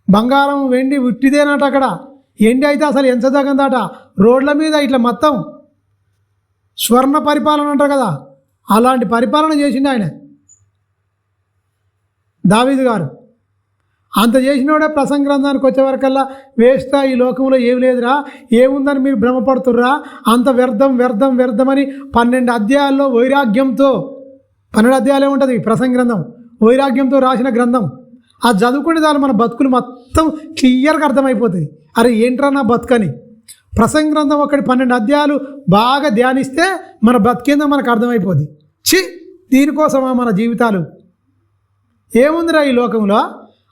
బంగారం వెండి ఉట్టిదేనట అక్కడ. ఎండి అయితే అసలు ఎంచదగందట. రోడ్ల మీద ఇట్లా మొత్తం స్వర్ణ పరిపాలన అంటారు కదా, అలాంటి పరిపాలన చేసిండు ఆయన దావీదు గారు. అంత చేసినోడే ప్రసంగ గ్రంథానికి వచ్చేవరకల్లా వేస్తా, ఈ లోకంలో ఏమి లేదురా, ఏముందని మీరు భ్రమపడుతుర్రా, అంత వ్యర్థం వ్యర్థం వ్యర్థమని 12 అధ్యాయాల్లో వైరాగ్యంతో, 12 అధ్యాయాలే ఉంటుంది ప్రసంగ గ్రంథం, వైరాగ్యంతో రాసిన గ్రంథం. అది చదువుకునే దాని మన బతుకులు మొత్తం క్లియర్గా అర్థమైపోతుంది. అరే ఏంట్రా నా బతుకని. ప్రసంగ గ్రంథం ఒకటి 12 అధ్యాయాలు బాగా ధ్యానిస్తే మన బతికేందో మనకు అర్థమైపోద్ది. దీనికోసమా మన జీవితాలు? ఏముందిరా ఈ లోకంలో?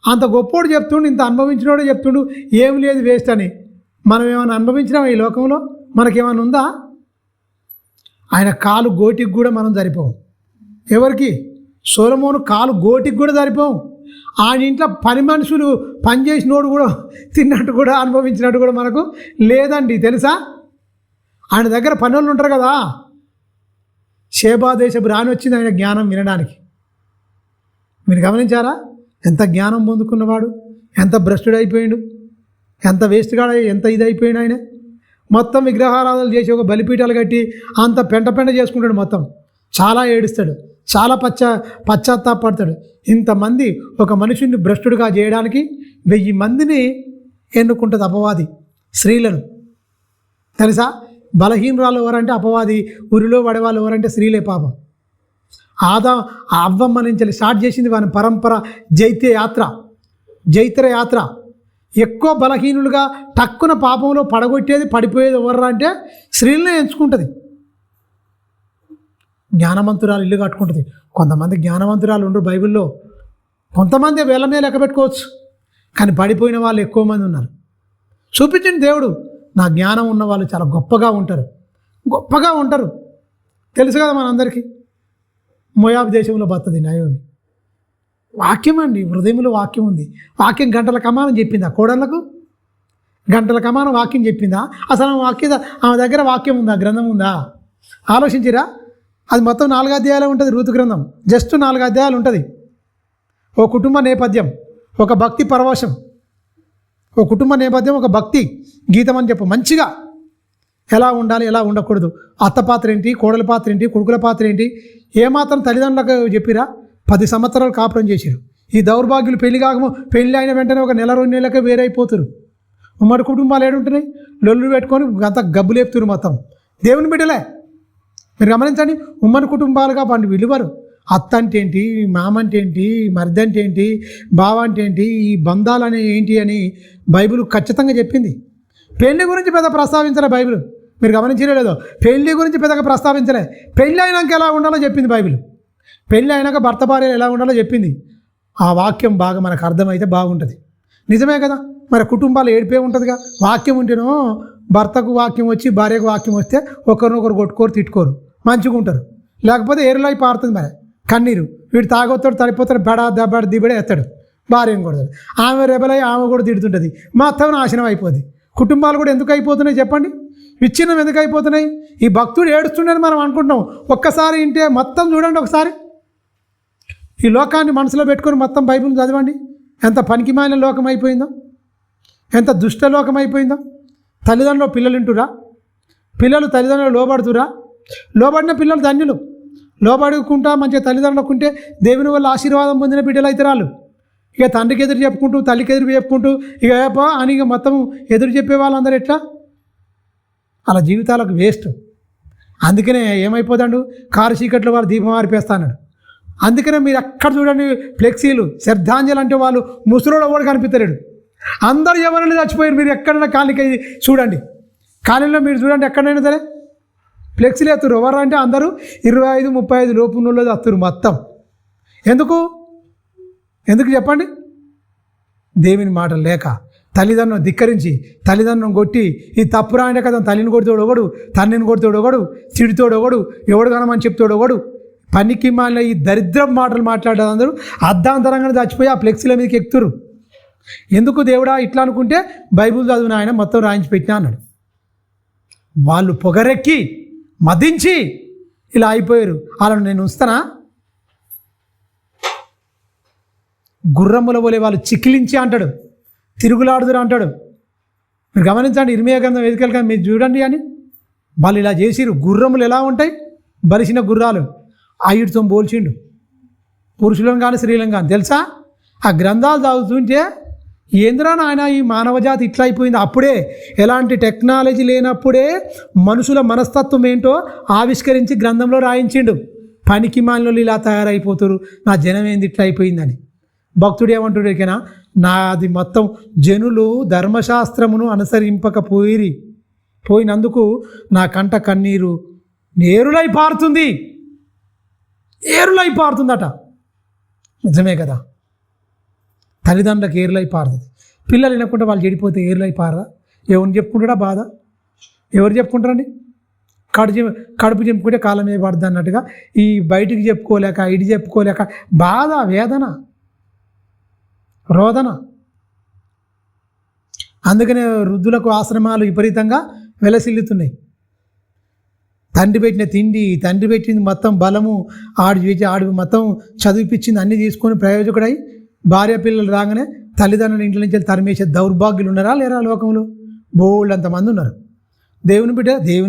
అంత గొప్పోడు చెప్తుండు, ఇంత అనుభవించినోడే చెప్తుండు ఏమి లేదు వేస్ట్ అని. మనం ఏమైనా అనుభవించినామా ఈ లోకంలో? మనకేమైనా ఉందా? ఆయన కాలు గోటికి కూడా మనం సరిపోం. ఎవరికి? సొలొమోను కాలు గోటికి కూడా సరిపోం. ఆయన ఇంట్లో పని మనుషులు పనిచేసినోడు కూడా తిన్నట్టు కూడా అనుభవించినట్టు కూడా మనకు లేదండి, తెలుసా? ఆయన దగ్గర పనులు ఉంటారు కదా. షేబా దేశపు రాణి వచ్చింది ఆయన జ్ఞానం వినడానికి. మీరు గమనించారా? ఎంత జ్ఞానం పొందుకున్నవాడు, ఎంత భ్రష్టుడు అయిపోయాడు, ఎంత వేస్ట్గా, ఎంత ఇది అయిపోయాడు. ఆయన మొత్తం విగ్రహారాధనలు చేసి ఒక బలిపీఠాలు కట్టి అంత పెంట చేసుకుంటాడు. మొత్తం చాలా ఏడుస్తాడు, చాలా పశ్చాత్తాపడతాడు. ఇంతమంది ఒక మనుషుని భ్రష్టుడిగా చేయడానికి 1000 మందిని ఎన్నుకుంటుంది అపవాది, స్త్రీలను. తెలుసా? బలహీనరాలు ఎవరంటే అపవాది, ఉరిలో పడేవాళ్ళు ఎవరంటే స్త్రీలే. పాపం అవ్వమ్మ నుంచి స్టార్ట్ చేసింది వాని పరంపర జైత్ర యాత్ర. ఎక్కువ బలహీనులుగా టక్కున పాపంలో పడగొట్టేది, పడిపోయేది ఎవర్రా అంటే స్త్రీలనే ఎంచుకుంటుంది. జ్ఞానవంతురాలు ఇల్లు కట్టుకుంటుంది. కొంతమంది జ్ఞానవంతురాలు ఉండరు బైబిల్లో, కొంతమంది వేల మీద లెక్క పెట్టుకోవచ్చు, కానీ పడిపోయిన వాళ్ళు ఎక్కువ మంది ఉన్నారు. చూపించిన దేవుడు, నా జ్ఞానం ఉన్న వాళ్ళు చాలా గొప్పగా ఉంటారు. తెలుసు కదా మనందరికీ. మోయాబు దేశంలో బతది నయోమి. వాక్యం అండి, హృదయంలో వాక్యం ఉంది. వాక్యం గంటల కమానం చెప్పిందా కోడళ్ళకు? గంటల కమానం వాక్యం చెప్పిందా? అసలు ఆమె దగ్గర వాక్యం ఉందా? గ్రంథం ఉందా? ఆలోచించిరా? అది మొత్తం 4 అధ్యాయాలు ఉంటుంది. ఋతు గ్రంథం జస్ట్ 4 అధ్యాయాలు ఉంటుంది. ఓ కుటుంబ నేపథ్యం, ఒక భక్తి పరవశం, ఓ కుటుంబ నేపథ్యం, ఒక భక్తి గీతం అని చెప్పు. మంచిగా ఎలా ఉండాలి, ఎలా ఉండకూడదు, అత్త పాత్ర ఏంటి, కోడల పాత్ర ఏంటి, కొడుకుల పాత్ర ఏంటి, ఏమాత్రం తల్లిదండ్రులకు చెప్పిరా? 10 సంవత్సరాలు కాపురం చేసిరు. ఈ దౌర్భాగ్యులు పెళ్ళి అయిన వెంటనే ఒక నెల 2 నెలలకే వేరైపోతురు. ఉమ్మడి కుటుంబాలు ఏడుంటున్నాయి, లొల్లు పెట్టుకొని అంత గబ్బు లేపుతురు మొత్తం. దేవుని బిడ్డలే మీరు గమనించండి. ఉమ్మడి కుటుంబాలుగా పండి విలువరు. అత్త అంటే ఏంటి, మామ అంటే ఏంటి, మరిది అంటే ఏంటి, బావ అంటే ఏంటి, ఈ బంధాలు అనే ఏంటి అని బైబిల్ ఖచ్చితంగా చెప్పింది. పెళ్లి గురించి పెద్ద ప్రస్తావించలే బైబిల్. మీరు గమనించలే లేదో? పెళ్లి గురించి పెద్దగా ప్రస్తావించలే. పెళ్ళి అయినాక ఎలా ఉండాలో చెప్పింది బైబిల్. పెళ్ళి అయినాక భర్త భార్యలు ఎలా ఉండాలో చెప్పింది. ఆ వాక్యం బాగా మనకు అర్థమైతే బాగుంటుంది. నిజమే కదా? మరి కుటుంబాలు ఏడిపే ఉంటుందిగా. వాక్యం ఉంటేనో భర్తకు వాక్యం వచ్చి భార్యకు వాక్యం వస్తే ఒకరినొకరు కొట్టుకోరు, తిట్టుకోరు, మంచిగా ఉంటారు. లేకపోతే ఏరులై పారుతుంది మరి కన్నీరు. వీడు తాగొత్తాడు, తడిపోతాడు, దెబ్బడి దిబడే ఎత్తాడు, భార్యను కొడతాడు. ఆమె రెబలై ఆమె కూడా తిడుతుంటుంది. మొత్తం నాశనం అయిపోద్ది. కుటుంబాలు కూడా ఎందుకు అయిపోతున్నాయి చెప్పండి? విచ్ఛిన్నం ఎందుకు అయిపోతున్నాయి? ఈ భక్తుడు ఏడుస్తుండని మనం అనుకుంటున్నాం. ఒక్కసారి ఇంటే మొత్తం చూడండి. ఒకసారి ఈ లోకాన్ని మనసులో పెట్టుకొని మొత్తం బైబిల్ చదవండి. ఎంత పనికిమాలిన లోకం అయిపోయిందో, ఎంత దుష్ట లోకం అయిపోయిందో. తల్లిదండ్రులు పిల్లలు వింటురా? పిల్లలు తల్లిదండ్రులు లోబడుతురా? లోబడిన పిల్లలు ధన్యులు. లోబడుకుంటా మంచిగా తల్లిదండ్రులకు ఉంటే దేవుని వల్ల ఆశీర్వాదం పొందిన బిడ్డలు అయితే వాళ్ళు. ఇక తండ్రికి ఎదురు చెప్పుకుంటూ, తల్లికి ఎదురు చెప్పుకుంటూ, ఇక అని ఇక మొత్తం ఎదురు చెప్పే వాళ్ళందరూ ఎట్లా? అలా జీవితాలకు వేస్ట్. అందుకనే ఏమైపోతాడు? కారు చీకట్లో వాళ్ళు దీపం ఆరిపేస్తాడు. అందుకనే మీరు ఎక్కడ చూడండి ఫ్లెక్సీలు, శ్రద్ధాంజలి అంటే వాళ్ళు ముసలోడు కూడా కనిపిస్తలేడు. అందరూ ఎవరైనా చచ్చిపోయారు. మీరు ఎక్కడైనా ఖాళీకి చూడండి, ఖాళీలో మీరు చూడండి, ఎక్కడైనా సరే ఫ్లెక్సీలు ఎత్తురు. ఎవరు అంటే అందరూ 25-35 లోపు ఉన్నోళ్ళు వస్తురు మొత్తం. ఎందుకు చెప్పండి? దేవుని మాటలు లేక, తల్లిదండ్రులను ధిక్కరించి, తల్లిదండ్రులను కొట్టి, ఈ తప్పురా అంటే కదా తల్లిని కొడుతోడు ఒకడు, తండ్రిని కొడుతోడు ఒకడు, చిడితోడు ఒకడు, ఎవడు కనమని చెప్తాడు ఒకడు. పనికి మాలిన ఈ దరిద్రం మాటలు మాట్లాడేది అందరూ అర్ధాంతరంగా చచ్చిపోయి ఆ ఫ్లెక్సీల మీదకి ఎక్కుతురు. ఎందుకు దేవుడా ఇట్లా అనుకుంటే బైబిల్ చదివిన ఆయన మొత్తం రాయించి పెట్టినా అన్నాడు. వాళ్ళు పొగరెక్కి మదించి ఇలా అయిపోయారు. వాళ్ళని నేను ఉంచుతానా? గుర్రముల వలె వాళ్ళు చిక్కిలించి అంటాడు, తిరుగులాడుదురు అంటాడు. మీరు గమనించండి, ఇర్మియా గ్రంథం ఎదుకెళ్ళి మీరు చూడండి అని వాళ్ళు ఇలా చేసిరు. గుర్రములు ఎలా ఉంటాయి? బలిసిన గుర్రాలు. ఆయుడితో పోల్చిండు పురుషులను కానీ స్త్రీలను కానీ. తెలుసా? ఆ గ్రంథాలు చదువుతుంటే ఏంద్రా నాయన ఈ మానవజాతి ఇట్లా అయిపోయింది. అప్పుడే ఎలాంటి టెక్నాలజీ లేనప్పుడే మనుషుల మనస్తత్వం ఏంటో ఆవిష్కరించి గ్రంథంలో రాయించిండు. పనికి మాలినోళ్ళు ఇలా తయారైపోతారు, నా జనం ఏంది ఇట్లా అయిపోయిందని. భక్తుడు ఏమంటాడు ఇకనా, నాది మొత్తం జనులు ధర్మశాస్త్రమును పోయినందుకు నా కంట కన్నీరు ఏరులై పారుతుందట. నిజమే కదా, తల్లిదండ్రులకు ఏరులై పారుతుంది. పిల్లలు వినకుండా వాళ్ళు చెడిపోతే ఏరులై పారదా? ఎవరిని చెప్పుకుంటాడా బాధ? ఎవరు చెప్పుకుంటారండి? కడుపు చెప్పుకుంటే కాళ్ళ మీద పడుతుంది అన్నట్టుగా ఈ బయటికి చెప్పుకోలేక ఇటు చెప్పుకోలేక బాధ, వేదన, రోదన. అందుకనే వృద్ధులకు ఆశ్రమాలు విపరీతంగా వెలసిల్లుతున్నాయి. తండ్రి పెట్టిన తిండి, తండ్రి పెట్టింది మొత్తం బలము, ఆడు మొత్తం చదివిపించింది అన్నీ తీసుకొని ప్రయోజకుడై భార్య పిల్లలు రాగానే తల్లిదండ్రుల ఇంటి నుంచి తరిమేసే దౌర్భాగ్యులు ఉన్నారా లేరా లోకంలో? బోల్డ్ అంతమంది ఉన్నారు. దేవుని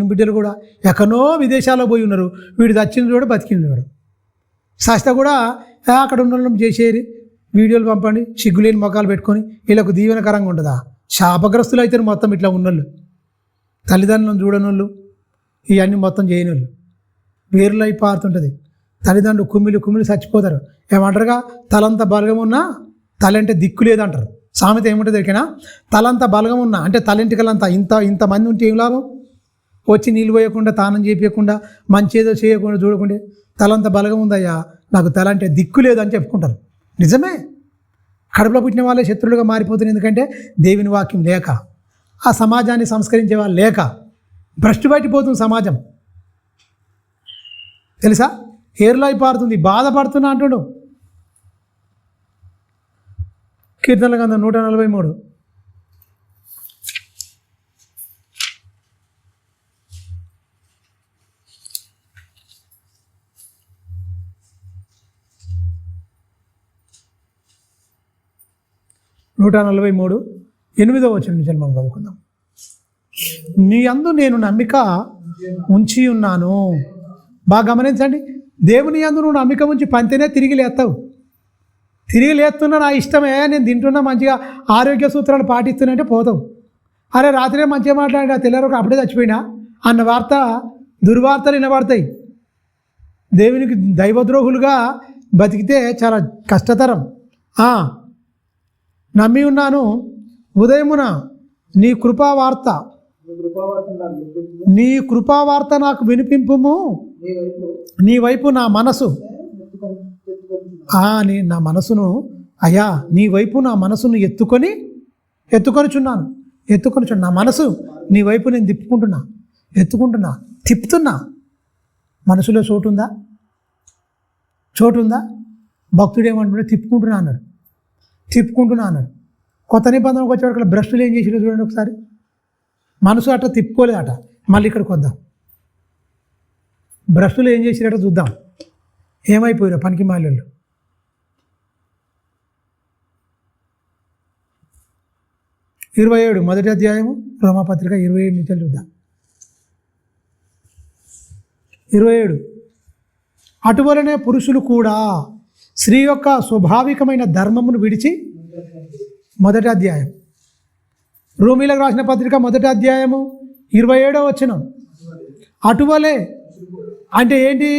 బిడ్డలు కూడా ఎక్కడో విదేశాల్లో పోయి ఉన్నారు. వీడు చచ్చిన కూడా బతికిన వాడు శాస్త్ర కూడా అక్కడ ఉన్న వాళ్ళని చేసేరి వీడియోలు పంపండి, సిగ్గులేని మొక్కలు పెట్టుకొని వీళ్ళకు దీవెనకరంగా ఉంటుందా? శాపగ్రస్తులు అయితే మొత్తం ఇట్లా ఉన్నోళ్ళు, తల్లిదండ్రులను చూడనోళ్ళు, ఇవన్నీ మొత్తం చేయని వాళ్ళు వేరులు అయిపోతుంటుంది. తల్లిదండ్రులు కుమ్మిలి చచ్చిపోతారు. ఏమంటారుగా, తలంత బలగం ఉన్నా తలంటే దిక్కు లేదంటారు. సామెత ఏముంటుంది దొరికినా, తలంత బలగం ఉన్నా అంటే తలెంటికలంతా ఇంతమంది ఉంటే ఏం లాభం? వచ్చి నీళ్ళు పోయకుండా, తానం చేయకుండా, మంచేదో చేయకుండా చూడకుండా తలంత బలగం ఉందయ్యా, నాకు తల అంటే దిక్కు లేదు అని చెప్పుకుంటారు. నిజమే, కడుపులో పుట్టిన వాళ్ళే శత్రువులుగా మారిపోతుంది. ఎందుకంటే దేవుని వాక్యం లేక, ఆ సమాజాన్ని సంస్కరించే వాళ్ళు లేక భ్రష్టు పట్టిపోతుంది సమాజం. తెలుసా, ఏర్లై పారుతుంది, బాధపడుతున్నా అంటుడు. కీర్తనల గ్రంథం 143. నూట 43 8వ వచనం నుంచి మనం చదువుకుందాం. నీ యందు నేను నమ్మిక ఉంచి ఉన్నాను. బాగా గమనించండి, దేవుని యందు నువ్వు నమ్మిక ఉంచి పంతేనే తిరిగి లేస్తున్నా నా ఇష్టమే, నేను తింటున్నా, మంచిగా ఆరోగ్య సూత్రాలు పాటిస్తున్నంటే పోతావు. అరే రాత్రే మంచిగా మాట్లాడినా తెల్లారు అప్పుడే చచ్చిపోయినా అన్న వార్త, దుర్వార్తలు వినబడతాయి. దేవునికి దైవద్రోహులుగా బతికితే చాలా కష్టతరం. నమ్మి ఉన్నాను, ఉదయమున నీ కృపావార్త నాకు వినిపింపుము. నీ వైపు నా మనసు నా మనసును అయ్యా, నీ వైపు నా మనసును ఎత్తుకొనిచున్నాను. నా మనసు నీ వైపు నేను తిప్పుతున్నా. మనసులో చోటుందా? భక్తుడు ఏమంటుంటే తిప్పుకుంటున్నా అన్నాడు. కొత్త నిబంధనకు వచ్చేవాడు భ్రష్టులు ఏం చేసిరో చూడండి ఒకసారి. మనసు అట్లా తిప్పుకోలేదట. మళ్ళీ ఇక్కడికి వద్దాం. భ్రష్టులు ఏం చేసిరట చూద్దాం. ఏమైపోయారో పనికి మాలిళ్ళు. 27 మొదటి అధ్యాయము రోమాపత్రిక 27 నుంచి చూద్దాం. 27 అటువలనే పురుషులు కూడా స్త్రీ యొక్క స్వాభావికమైన ధర్మమును విడిచి, మొదటి అధ్యాయం రోమీలకు రాసిన పత్రిక మొదటి అధ్యాయము 27వ వచనం. అటువలే అంటే ఏంటి?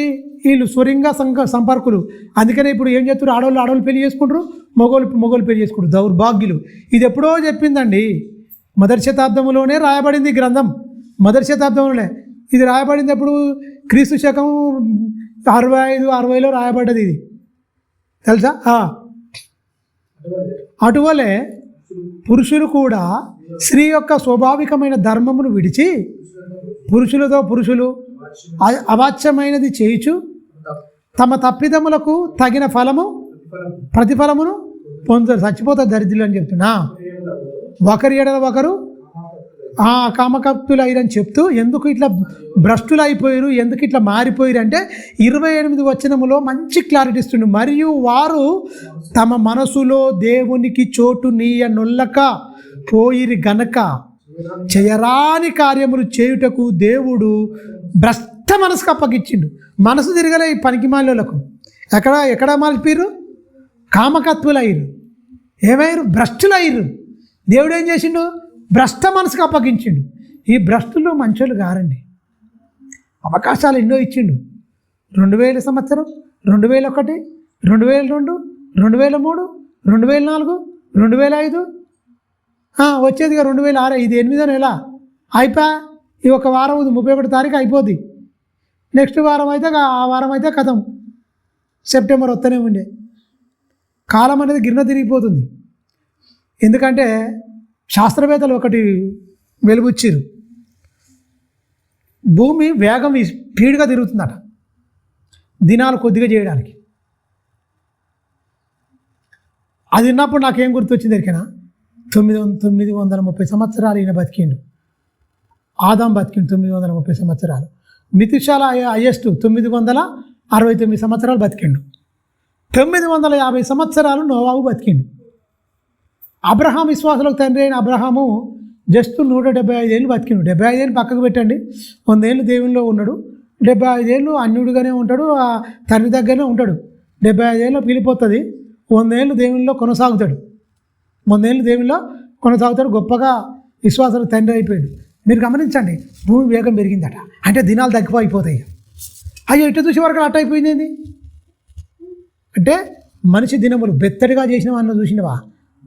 వీళ్ళు స్వరింగ సంపర్కులు. అందుకనే ఇప్పుడు ఏం చేస్తారు, ఆడవాళ్ళు పెళ్లి చేసుకుంటారు, మొగోళ్ళు పెళ్లి చేసుకుంటారు. దౌర్భాగ్యులు. ఇది ఎప్పుడో చెప్పిందండి, మొదటి శతాబ్దంలోనే రాయబడింది గ్రంథం. మొదటి శతాబ్దంలోనే ఇది రాయబడింది. ఎప్పుడు? క్రీస్తు శకం 65-60లో రాయబడ్డది ఇది, తెలుసా? అటువలే పురుషులు కూడా స్త్రీ యొక్క స్వాభావికమైన ధర్మమును విడిచి పురుషులు అవాచ్యమైనది చేయుచు తమ తప్పిదములకు తగిన ప్రతిఫలమును పొందుతారు. చచ్చిపోతారు దరిద్రులు అని చెప్తున్నా. ఒకరి ఎడల ఒకరు కామకప్తులైరని చెప్తూ ఎందుకు ఇట్లా భ్రష్టులు అయిపోయారు, ఎందుకు ఇట్లా మారిపోయారు అంటే 28 వచనములో మంచి క్లారిటీ ఇస్తుండు. మరియు వారు తమ మనసులో దేవునికి చోటు నీయనొల్లక పోయిరి గనక చేయరాని కార్యములు చేయుటకు దేవుడు భ్రష్ట మనసుకు అప్పగిచ్చిండు. మనసు తిరగలే ఈ పనికి మాలోలకు. ఎక్కడ మాలిపోయారు? కామకత్తులయ్యారు. ఏమయ్యారు? భ్రష్టులయ్యారు. దేవుడు ఏం చేసిండు? భ్రష్ట మనసుకు అప్పగించిండు. ఈ భ్రష్టులు మంచోళ్ళు గారండి. అవకాశాలు ఎన్నో ఇచ్చిండు. 2000 సంవత్సరం, 2001, 2002, 2003, 2004, 2005, వచ్చేదిగా 2006. ఇది 8వ నెల అయిపోయా. ఈ ఒక వారం 31 తారీఖు అయిపోద్ది. నెక్స్ట్ వారం అయితే ఆ వారం అయితే కథం, సెప్టెంబర్ వస్తూనే ఉండే. కాలం అనేది గిన్నె తిరిగిపోతుంది. ఎందుకంటే శాస్త్రవేత్తలు ఒకటి వెలుగుచ్చిరు, భూమి వేగం స్పీడ్గా తిరుగుతుందట దినాలు కొద్దిగా చేయడానికి. అది విన్నప్పుడు నాకేం గుర్తొచ్చింది ఎరికైనా, 930 సంవత్సరాలు ఈయన బతికిండు. ఆదాం బతికిండు 930 సంవత్సరాలు. మితుషాల హైయెస్ట్ 969 సంవత్సరాలు బతికిండు. 950 సంవత్సరాలు నోవాహు బతికిండు. అబ్రహాం విశ్వాసులకు తండ్రి అయిన అబ్రహాము జస్ట్ 175 ఏళ్ళు బతికిండు. 75 ఏళ్ళు పక్కకు పెట్టండి, 100 ఏళ్ళు దేవునిలో ఉన్నాడు, 75 ఏళ్ళు అన్యుడిగానే ఉంటాడు, ఆ తండ్రి దగ్గరనే ఉంటాడు. 75 ఏళ్ళు పిలిపోతుంది, 100 ఏళ్ళు దేవునిలో కొనసాగుతాడు. 100 ఏళ్ళు దేవునిలో కొనసాగుతాడు. గొప్పగా విశ్వాసాలకు తండ్రి అయిపోయాడు. మీరు గమనించండి, భూమి వేగం పెరిగిందట, అంటే దినాలు తగ్గిపోయిపోతాయి. అయ్యో ఇటు చూసే వరకు అట్ట అయిపోయింది. అంటే మనిషి దినములు బెత్తడిగా చేసినవా అన్న చూసినవా?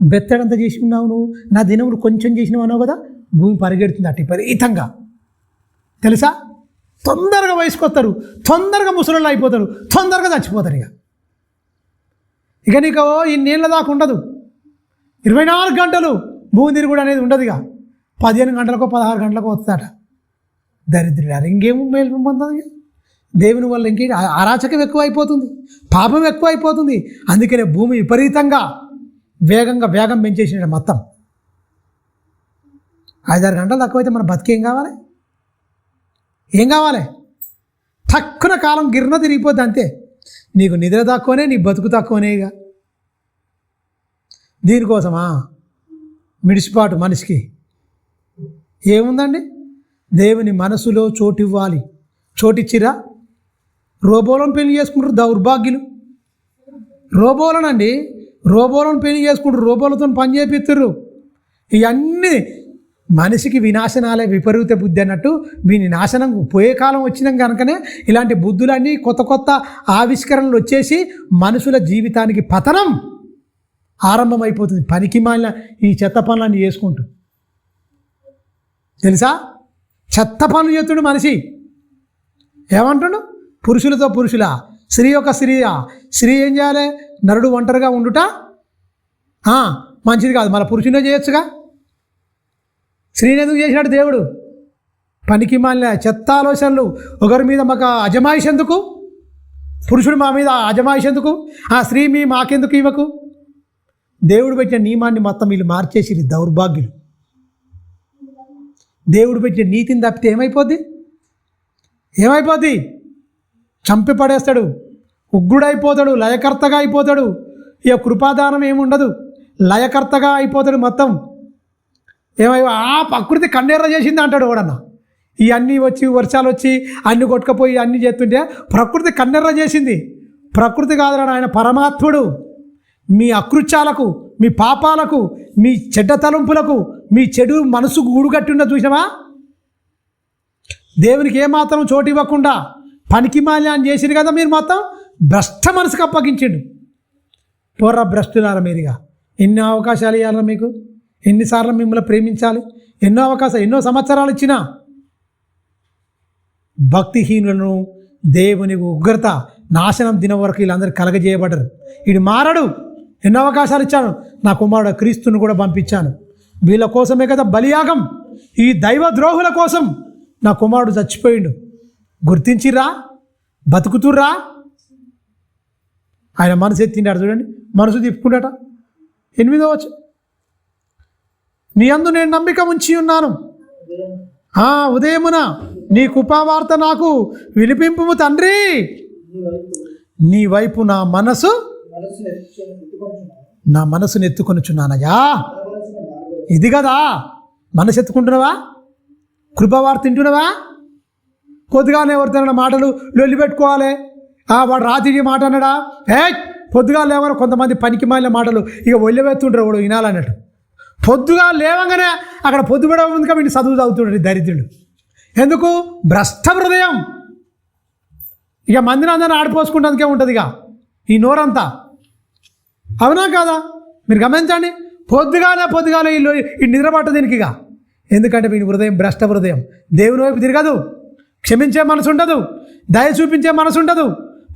బెత్తడంతా చేసి ఉన్నావు నువ్వు, నా దినములు కొంచెం చేసినవు అన్నావు కదా. భూమి పరిగెడుతుంది అటు విపరీతంగా, తెలుసా? తొందరగా వయసుకొస్తారు, తొందరగా ముసలోళ్ళు అయిపోతారు, తొందరగా చచ్చిపోతారు. ఇక నీకు ఇన్నేళ్ళ దాకా ఉండదు. 24 గంటలు భూమి తిరుగుడు అనేది ఉండదు. ఇక 15 గంటలకో 16 గంటలకో వస్తాట. దరిద్రుడు ఇంకేం మేలు పొందదు. దేవుని వల్ల ఇంకే అరాచకం ఎక్కువ అయిపోతుంది, పాపం ఎక్కువ అయిపోతుంది. అందుకనే భూమి విపరీతంగా వేగం పెంచేసిన మొత్తం. 5-6 గంటలు తక్కువైతే మన బతికేం కావాలి? ఏం కావాలి? తక్కువ కాలం గిర్న తిరిగిపోద్ది అంతే. నీకు నిద్ర తక్కువనే, నీ బతుకు తక్కువనే. ఇక దీనికోసమా మిడిసిపాటు మనిషికి ఏముందండి? దేవుని మనసులో చోటు ఇవ్వాలి. చోటిచ్చిరా? రోబోలను పెళ్లి చేసుకుంటారు దౌర్భాగ్యులు. రోబోలనండి, రోబోలను పెళ్లి చేసుకుంటారు, రోబోలతో పని చేపిస్తుర్రు. ఇవన్నీ మనిషికి వినాశనాలే, విపరీత బుద్ధి అన్నట్టు. వీని నాశనం పోయే కాలం వచ్చినాం కనుకనే ఇలాంటి బుద్ధులన్నీ కొత్త ఆవిష్కరణలు వచ్చేసి మనుషుల జీవితానికి పతనం ఆరంభమైపోతుంది. పనికి మాలిన ఈ చెత్త పనులన్నీ చేసుకుంటూ, తెలుసా? చెత్త పనులు చేస్తుడు మనిషి. ఏమంటుడు? పురుషులతో పురుషుల, స్త్రీ ఒక స్త్రీయా? స్త్రీ ఏం చేయాలి? నరుడు ఒంటరిగా ఉండుట మంచిది కాదు. మళ్ళీ పురుషునే చేయొచ్చుగా. స్త్రీని ఎందుకు చేసినాడు దేవుడు? పనికి మాలిన చెత్త ఆలోచనలు. ఒకరి మీద మాకు అజమాయిష్ ఎందుకు? పురుషుడు మా మీద అజమాయిష్ ఎందుకు? ఆ స్త్రీ మాకెందుకు ఇవ్వకు? దేవుడు పెట్టిన నియమాన్ని మొత్తం వీళ్ళు మార్చేసి దౌర్భాగ్యులు. దేవుడు పెట్టిన నీతిని తప్పితే ఏమైపోద్ది? చంపి పడేస్తాడు, ఉగ్రుడైపోతాడు, లయకర్తగా అయిపోతాడు. ఇక కృపాదానం ఏముండదు, లయకర్తగా అయిపోతాడు మొత్తం. ఆ ప్రకృతి కన్నెర్ర చేసింది అంటాడు ఎవడన్నా. ఇవన్నీ వచ్చి వర్షాలు వచ్చి అన్ని కొట్టుకపోయి అన్నీ చేస్తుంటే ప్రకృతి కన్నెర్ర చేసింది. ప్రకృతి కాదురా ఆయన పరమాత్ముడు. మీ అకృత్యాలకు, మీ పాపాలకు, మీ చెడ్డ తలంపులకు, మీ చెడు మనసు గూడుగట్టిందో చూసినావా? దేవునికి ఏమాత్రం చోటు ఇవ్వకుండా పనికి మాల్యాన్ని చేసిండు కదా. మీరు మొత్తం భ్రష్ట మనసుకు అప్పగించిండు. పోర్ర భ్రష్టులారా మీరుగా. ఎన్నో అవకాశాలు ఇవ్వాలా మీకు? ఎన్నిసార్లు మిమ్మల్ని ప్రేమించాలి? ఎన్నో అవకాశాలు, ఎన్నో సంవత్సరాలు ఇచ్చినా భక్తిహీనులను దేవుని ఉగ్రత నాశనం దినం వరకు వీళ్ళందరూ కలగజేయబడరు. వీడు మారడు. ఎన్నో అవకాశాలు ఇచ్చాను, నా కుమారుడు క్రీస్తుని కూడా పంపించాను. వీళ్ళ కోసమే కదా బలియాగం. ఈ దైవ ద్రోహుల కోసం నా కుమారుడు చచ్చిపోయిండు. గుర్తించిర్రా? బతుకుతుర్రా? ఆయన మనసు ఎత్తిండాడు చూడండి, మనసు తిప్పుకుంటాట. 8వ వచనం, నీ యందు నేను నమ్మిక ఉంచి ఉన్నాను. ఉదయమున నీ కృపావార్త నాకు వినిపింపుము తండ్రి. నీ వైపు నా మనసును ఎత్తుకొనుచున్నానయ్యా. ఇది కదా మనసు ఎత్తుకుంటున్నావా? కృపావార్త తింటున్నావా? కొద్దిగానే ఎవరితో మాటలు లొల్లి పెట్టుకోవాలి. వాడు రాత్రికి మాట అన్నాడా, పొద్దుగా లేవని కొంతమంది పనికి మాలిన మాటలు ఇక ఒళ్ళెత్తుంటారు వాడు వినాలన్నట్టు. పొద్దుగా లేవగానే అక్కడ పొద్దుబడ ముందుగా వీడిని చదువు చదువుతుంటారు ఈ దరిద్రుడు. ఎందుకు? భ్రష్ట హృదయం. ఇక మందిని అందరిని ఆడిపోసుకుంటానికే ఉంటుంది ఇక ఈ నోరంతా. అవునా కాదా? మీరు గమనించండి. పొద్దుగాలే ఈ నిద్రపట్ట దీనికి ఇక. ఎందుకంటే వీని హృదయం భ్రష్ట హృదయం. దేవుని వైపు తిరగదు, క్షమించే మనసు ఉండదు, దయ చూపించే మనసు ఉండదు,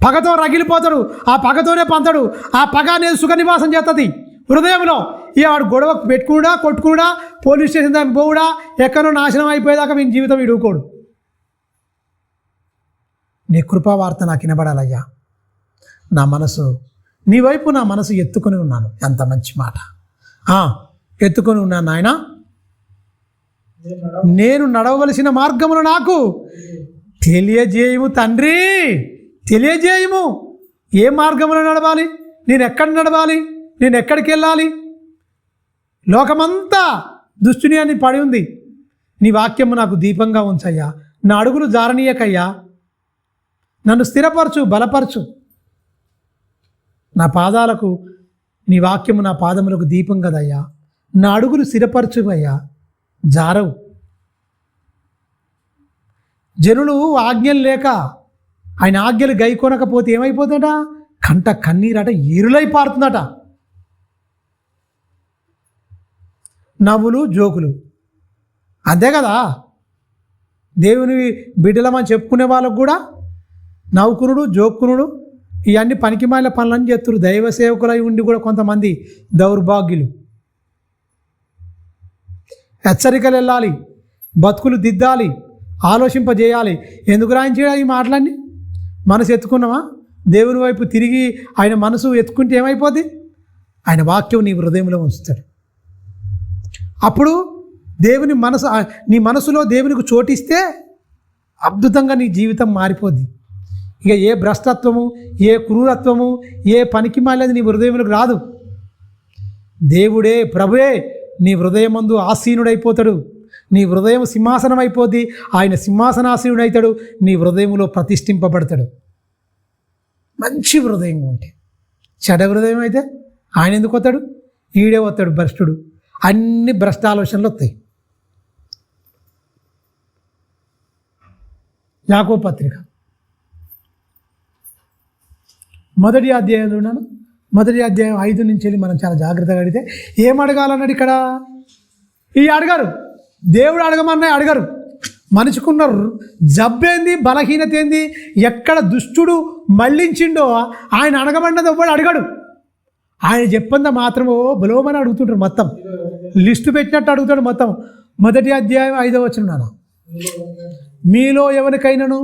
పగతో రగిలిపోతాడు, ఆ పగతోనే పంతాడు. ఆ పగ అనేది సుఖ నివాసం చేస్తుంది హృదయంలో. ఇక వాడు గొడవ పెట్టుకుడా, కొట్టుకుడా, పోలీస్ స్టేషన్ దానికి పోవుడా, ఎక్కడో నాశనం అయిపోయేదాకా వీని జీవితం ఇడుకోడు. నీ కృపావార్త నాకు వినబడాలయ్యా. నా మనసు నీ వైపు నా మనసు ఎత్తుకొని ఉన్నాను. ఎంత మంచి మాట. ఎత్తుకొని ఉన్నాను నాయన. నేను నడవవలసిన మార్గమును నాకు తెలియజేయము తండ్రి, తెలియజేయము. ఏ మార్గములో నడవాలి, నేను ఎక్కడ నడవాలి, నేను ఎక్కడికి వెళ్ళాలి? లోకమంతా దుష్టుని అని పడి ఉంది. నీ వాక్యము నాకు దీపంగా ఉంచయ్యా. నా అడుగులు జారనీయకయ్యా. నన్ను స్థిరపరచు, బలపరచు. నా పాదాలకు నీ వాక్యము నా పాదములకు దీపం కదయ్యా. నా అడుగులు స్థిరపరచు అయ్యా, జారవు. జనులు ఆజ్ఞలు లేక ఆయన ఆజ్ఞలు గైకొనకపోతే ఏమైపోతుందట? కంట కన్నీరట ఏరులై పారుతుందట. నవ్వులు జోకులు అంతే కదా. దేవుని బిడ్డలమని చెప్పుకునే వాళ్ళకు కూడా నవ్వుకునుడు, జోక్కునుడు ఇవన్నీ పనికిమాలిన పనులని చేస్తున్నారు. దైవ సేవకులై ఉండి కూడా కొంతమంది దౌర్భాగ్యులు. హెచ్చరికలు వెళ్ళాలి, బతుకులు దిద్దాలి, ఆలోచింపజేయాలి. ఎందుకు రాయించాడు ఈ మాటలన్నీ? మనసు ఎత్తుకున్నామా? దేవుని వైపు తిరిగి ఆయన మనసు ఎత్తుకుంటే ఏమైపోద్ది? ఆయన వాక్యం నీ హృదయంలో ఉంచుతాడు. అప్పుడు దేవుని మనసు, నీ మనసులో దేవునికి చోటిస్తే అద్భుతంగా నీ జీవితం మారిపోద్ది. ఇక ఏ భ్రష్టత్వము, ఏ క్రూరత్వము, ఏ పనికి మాలేదు నీ హృదయంలోకి రాదు. దేవుడే, ప్రభువే నీ హృదయమందు ఆసీనుడైపోతాడు. నీ హృదయం సింహాసనం అయిపోద్ది. ఆయన సింహాసనాసీనుడైతాడు. నీ హృదయంలో ప్రతిష్ఠింపబడతాడు. మంచి హృదయం ఉంటే. చెడ హృదయం అయితే ఆయన ఎందుకు వస్తాడు? ఈడే వస్తాడు భ్రష్టుడు. అన్ని భ్రష్ట ఆలోచనలు వస్తాయి. యాకోబు పత్రిక 1వ అధ్యాయంలో ఉన్నాను. 1వ అధ్యాయం 5 నుంచి వెళ్ళి మనం చాలా జాగ్రత్తగా అడిగితే ఏం అడగాలన్నాడు ఇక్కడ? అడగారు. దేవుడు అడగమన్నా అడగరు. మనిషికున్న జబ్బేంది, బలహీనత ఏంది, ఎక్కడ దుష్టుడు మళ్ళించిండో ఆయన అడగమన్నది ఎవ్వడు అడగడు. ఆయన చెప్పంత మాత్రమో బలోమని అడుగుతుంటారు. మొత్తం లిస్టు పెట్టినట్టు అడుగుతాడు. మొత్తం 1వ అధ్యాయం 5వ వచనం, మీలో ఎవరికైనాను